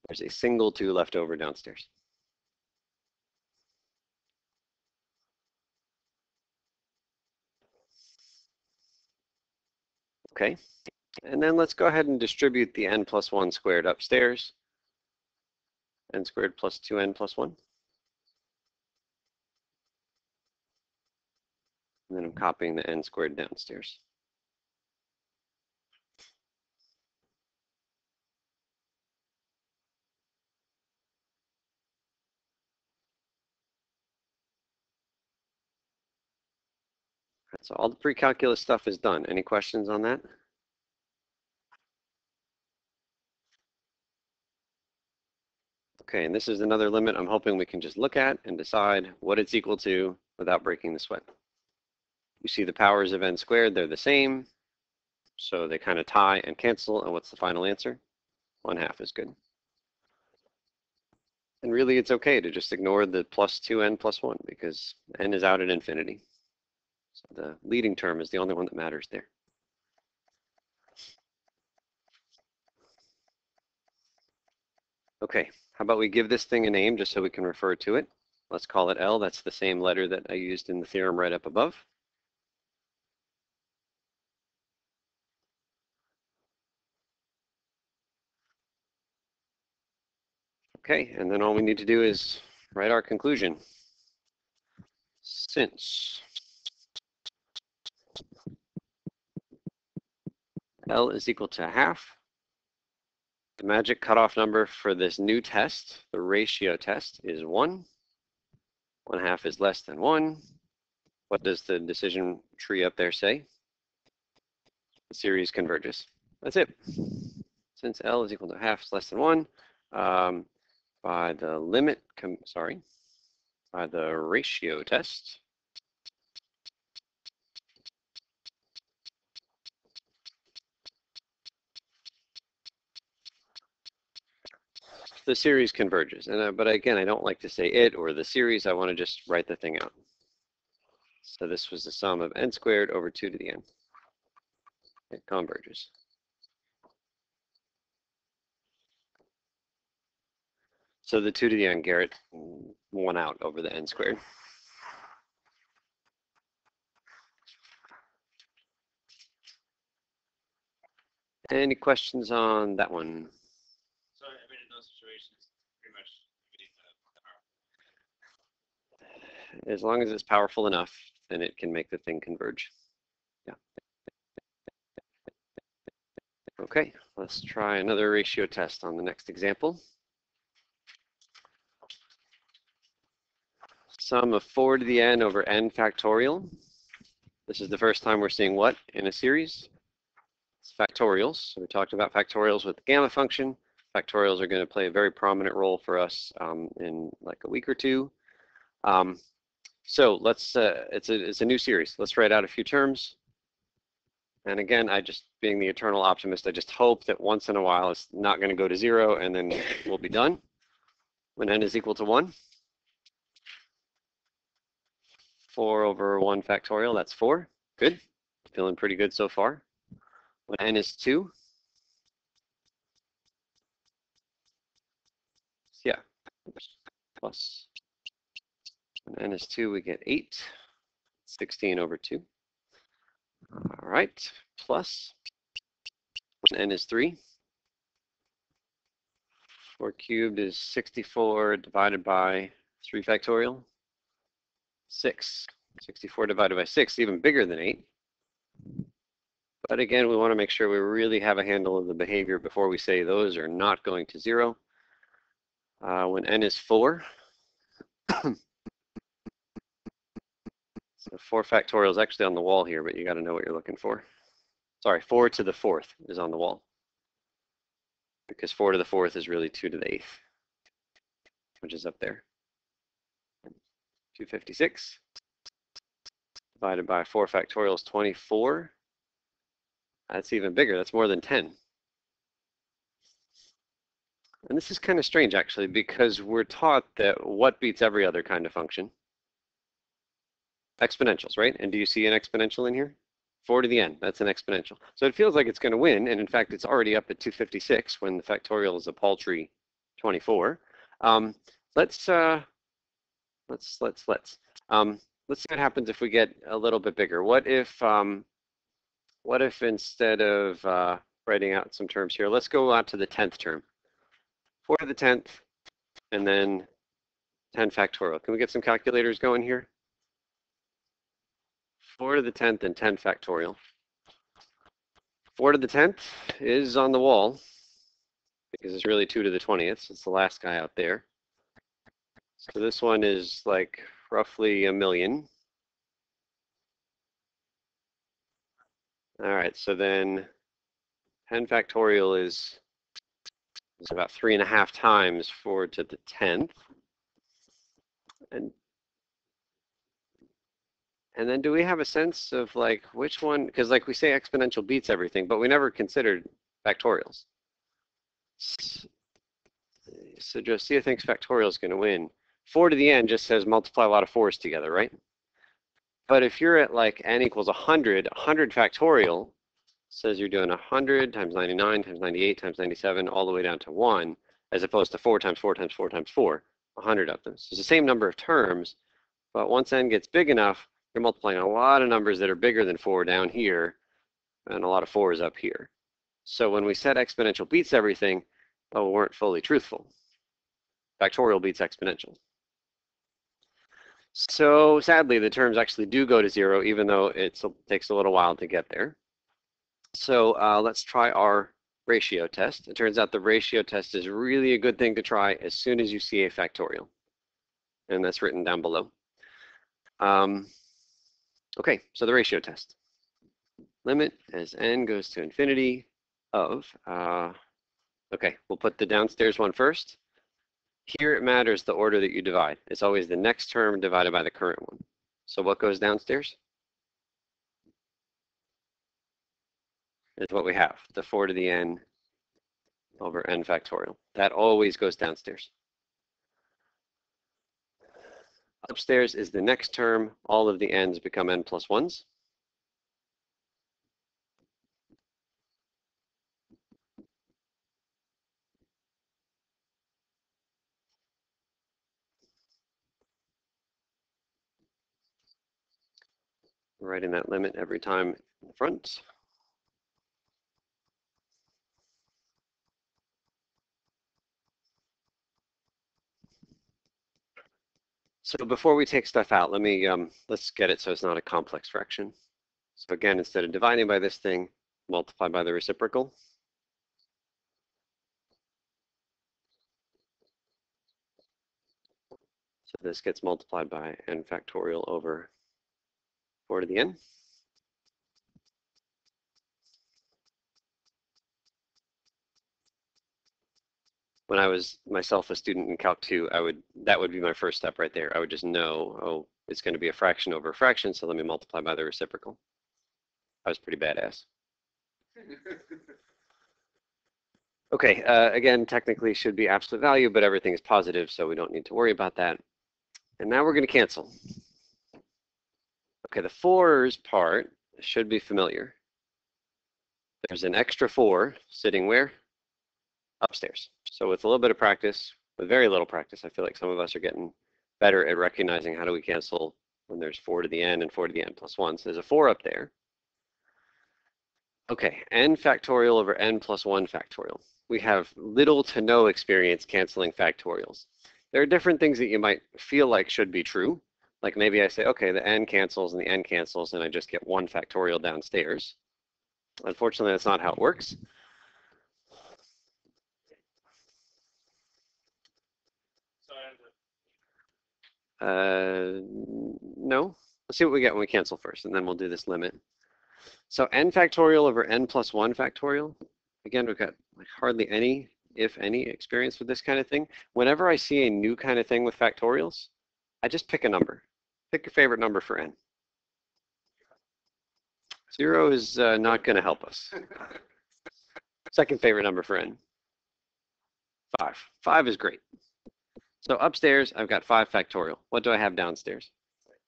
There's a single 2 left over downstairs. Okay, and then let's go ahead and distribute the n plus 1 squared upstairs. N squared plus 2n plus 1. And then I'm copying the n squared downstairs. So all the pre-calculus stuff is done. Any questions on that? Okay, and this is another limit I'm hoping we can just look at and decide what it's equal to without breaking the sweat. You see the powers of n squared, they're the same. So they kind of tie and cancel. And what's the final answer? 1/2 is good. And really, it's okay to just ignore the plus 2n plus 1 because n is out at infinity. So the leading term is the only one that matters there. Okay, how about we give this thing a name just so we can refer to it? Let's call it L. That's the same letter that I used in the theorem right up above. Okay, and then all we need to do is write our conclusion. Since L is equal to 1/2, the magic cutoff number for this new test, the ratio test, is 1. 1/2 is less than 1. What does the decision tree up there say? The series converges. That's it. Since L is equal to 1/2 is less than 1, by the limit, by the ratio test, the series converges. And but again, I don't like to say it or the series. I want to just write the thing out. So this was the sum of n squared over 2 to the n. It converges. So the 2 to the n, Garrett, won out over the n squared. Any questions on that one? So, I mean, in those situations, pretty much As long as it's powerful enough, then it can make the thing converge. Yeah. Okay, let's try another ratio test on the next example. Sum of 4 to the n over n factorial. This is the first time we're seeing what in a series? It's factorials. So we talked about factorials with the gamma function. Factorials are going to play a very prominent role for us in like a week or two. So let's, it's a new series. Let's write out a few terms. And again, being the eternal optimist, I just hope that once in a while it's not going to go to 0 and then we'll be done. When n is equal to 1. 4 over 1 factorial, that's 4. Good. Feeling pretty good so far. When n is 2. Yeah. Plus. When n is 2, we get 8. 16 over 2. All right. Plus. When n is 3. 4 cubed is 64 divided by 3 factorial. 6. 64 divided by 6, even bigger than 8. But again, we want to make sure we really have a handle of the behavior before we say those are not going to 0. when n is 4. So 4 factorial is actually on the wall here, but you got to know what you're looking for. Sorry, 4 to the 4th is on the wall, because 4 to the 4th is really 2 to the 8th, which is up there. 256 divided by 4 factorial is 24. That's even bigger. That's more than 10. And this is kind of strange, actually, because we're taught that what beats every other kind of function? Exponentials, right? And do you see an exponential in here? 4 to the n, that's an exponential. So it feels like it's going to win, and in fact, it's already up at 256 when the factorial is a paltry 24. Let's see what happens if we get a little bit bigger. What if instead of writing out some terms here, let's go out to the 10th term. 4 to the 10th, and then 10 factorial. Can we get some calculators going here? 4 to the 10th and 10 factorial. 4 to the 10th is on the wall, because it's really 2 to the 20th. It's the last guy out there. So this one is like roughly 1,000,000. All right, so then 10 factorial is about 3.5 times 4 to the 10th. And then do we have a sense of like which one, because like we say exponential beats everything, but we never considered factorials. So Josiah thinks factorial is going to win. 4 to the n just says multiply a lot of 4s together, right? But if you're at like n equals 100, 100 factorial says you're doing 100 times 99 times 98 times 97 all the way down to 1, as opposed to 4 times 4 times 4 times 4, 100 of them. So it's the same number of terms, but once n gets big enough, you're multiplying a lot of numbers that are bigger than 4 down here, and a lot of 4s up here. So when we said exponential beats everything, well, we weren't fully truthful. Factorial beats exponential. So sadly, the terms actually do go to 0, even though it takes a little while to get there. So let's try our ratio test. It turns out the ratio test is really a good thing to try as soon as you see a factorial. And that's written down below. Okay, so the ratio test. Limit as n goes to infinity of, okay, we'll put the downstairs one first. Here it matters the order that you divide. It's always the next term divided by the current one. So what goes downstairs? Is what we have, the 4 to the n over n factorial. That always goes downstairs. Upstairs is the next term. All of the n's become n plus 1s. Writing that limit every time in the front. So before we take stuff out, let's get it so it's not a complex fraction. So again, instead of dividing by this thing, multiply by the reciprocal. So this gets multiplied by n factorial over 4 to the n. When I was myself a student in Calc 2, that would be my first step right there. I would just know, oh, it's going to be a fraction over a fraction, so let me multiply by the reciprocal. I was pretty badass. Okay, again, technically should be absolute value, but everything is positive, so we don't need to worry about that. And now we're going to cancel. Okay, the 4s part should be familiar. There's an extra 4 sitting where? Upstairs. So with a little bit of practice, with very little practice, I feel like some of us are getting better at recognizing how do we cancel when there's 4 to the n and 4 to the n plus 1. So there's a 4 up there. Okay, n factorial over n plus 1 factorial. We have little to no experience canceling factorials. There are different things that you might feel like should be true. Like maybe I say, okay, the n cancels and the n cancels, and I just get 1 factorial downstairs. Unfortunately, that's not how it works. No. Let's see what we get when we cancel first, and then we'll do this limit. So n factorial over n plus 1 factorial. Again, we've got like hardly any, if any, experience with this kind of thing. Whenever I see a new kind of thing with factorials, I just pick a number. Pick your favorite number for n. 0 is not going to help us. Second favorite number for n. 5. 5 is great. So upstairs, I've got 5 factorial. What do I have downstairs?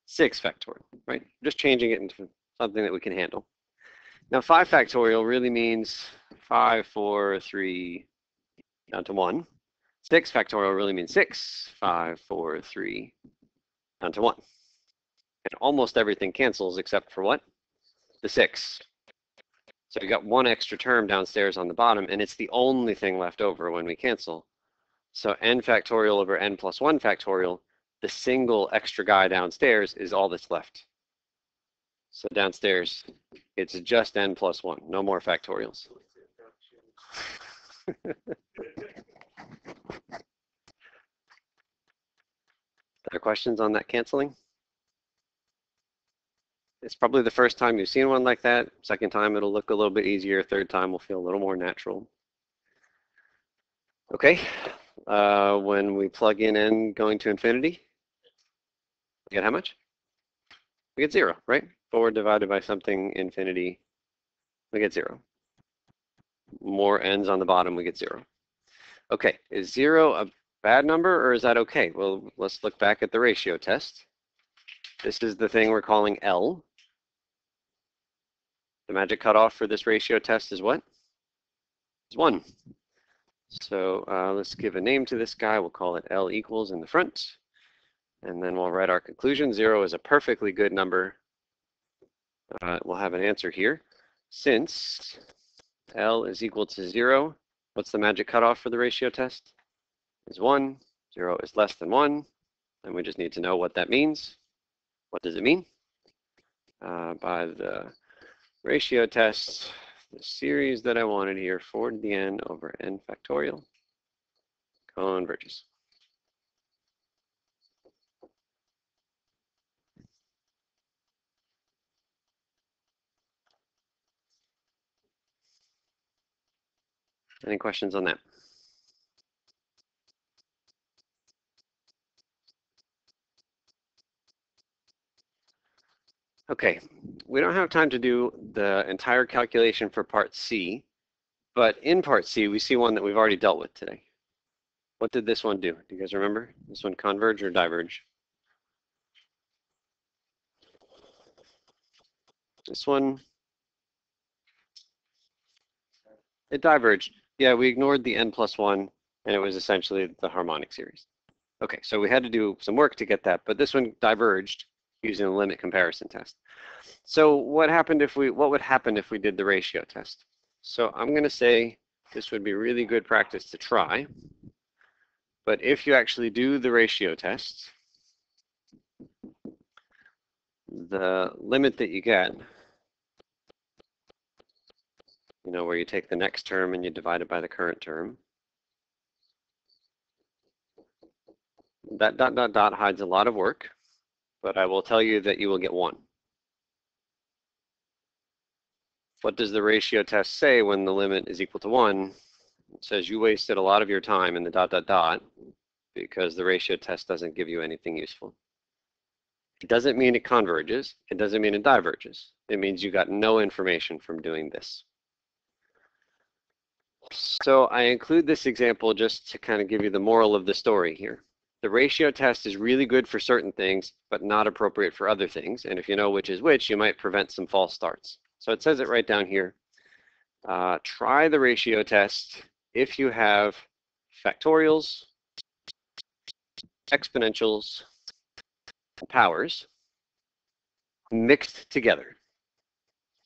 6 factorial, right? Just changing it into something that we can handle. Now, 5 factorial really means 5, 4, 3, down to 1. 6 factorial really means 6, 5, 4, 3, down to 1. And almost everything cancels except for what? The 6. So we got one extra term downstairs on the bottom, and it's the only thing left over when we cancel. So n factorial over n plus 1 factorial, the single extra guy downstairs is all that's left. So downstairs, it's just n plus 1, no more factorials. Other questions on that canceling? It's probably the first time you've seen one like that. Second time, it'll look a little bit easier. Third time will feel a little more natural. Okay, when we plug in n going to infinity, we get how much? We get 0, right? 4 divided by something infinity, we get 0. More n's on the bottom, we get 0. Okay, is 0 a bad number or is that okay? Well, let's look back at the ratio test. This is the thing we're calling L. The magic cutoff for this ratio test is what? It's 1. So let's give a name to this guy. We'll call it L equals in the front. And then we'll write our conclusion. 0 is a perfectly good number. We'll have an answer here. Since L is equal to 0, what's the magic cutoff for the ratio test? Is 1. 0 is less than 1. And we just need to know what that means. What does it mean? By the ratio test, the series that I wanted here, 4 to the n over n factorial, converges. Any questions on that? Okay, we don't have time to do the entire calculation for part C, but in part C, we see one that we've already dealt with today. What did this one do? Do you guys remember? This one converge or diverge? This one, it diverged. Yeah, we ignored the n plus 1, and it was essentially the harmonic series. Okay, so we had to do some work to get that, but this one diverged using the limit comparison test. So what would happen if we did the ratio test? So I'm going to say this would be really good practice to try. But if you actually do the ratio test, the limit that you get, you know, where you take the next term and you divide it by the current term, that dot, dot, dot hides a lot of work, but I will tell you that you will get 1. What does the ratio test say when the limit is equal to 1? It says you wasted a lot of your time in the dot, dot, dot because the ratio test doesn't give you anything useful. It doesn't mean it converges. It doesn't mean it diverges. It means you got no information from doing this. So I include this example just to kind of give you the moral of the story here. The ratio test is really good for certain things, but not appropriate for other things. And if you know which is which, you might prevent some false starts. So it says it right down here. Try the ratio test if you have factorials, exponentials, and powers mixed together.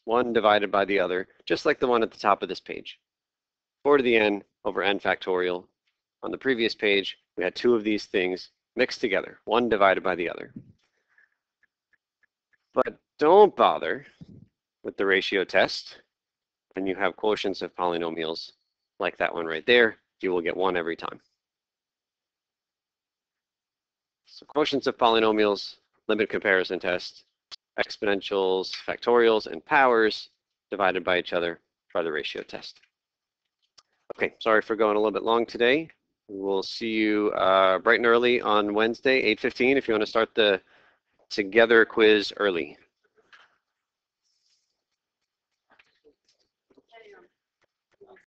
One divided by the other, just like the one at the top of this page. 4 to the n over n factorial. On the previous page, we had 2 of these things mixed together, one divided by the other. But don't bother with the ratio test when you have quotients of polynomials like that one right there. You will get 1 every time. So quotients of polynomials, limit comparison test, exponentials, factorials, and powers divided by each other for the ratio test. Okay, sorry for going a little bit long today. We'll see you bright and early on Wednesday, 8:15, if you want to start the Together quiz early.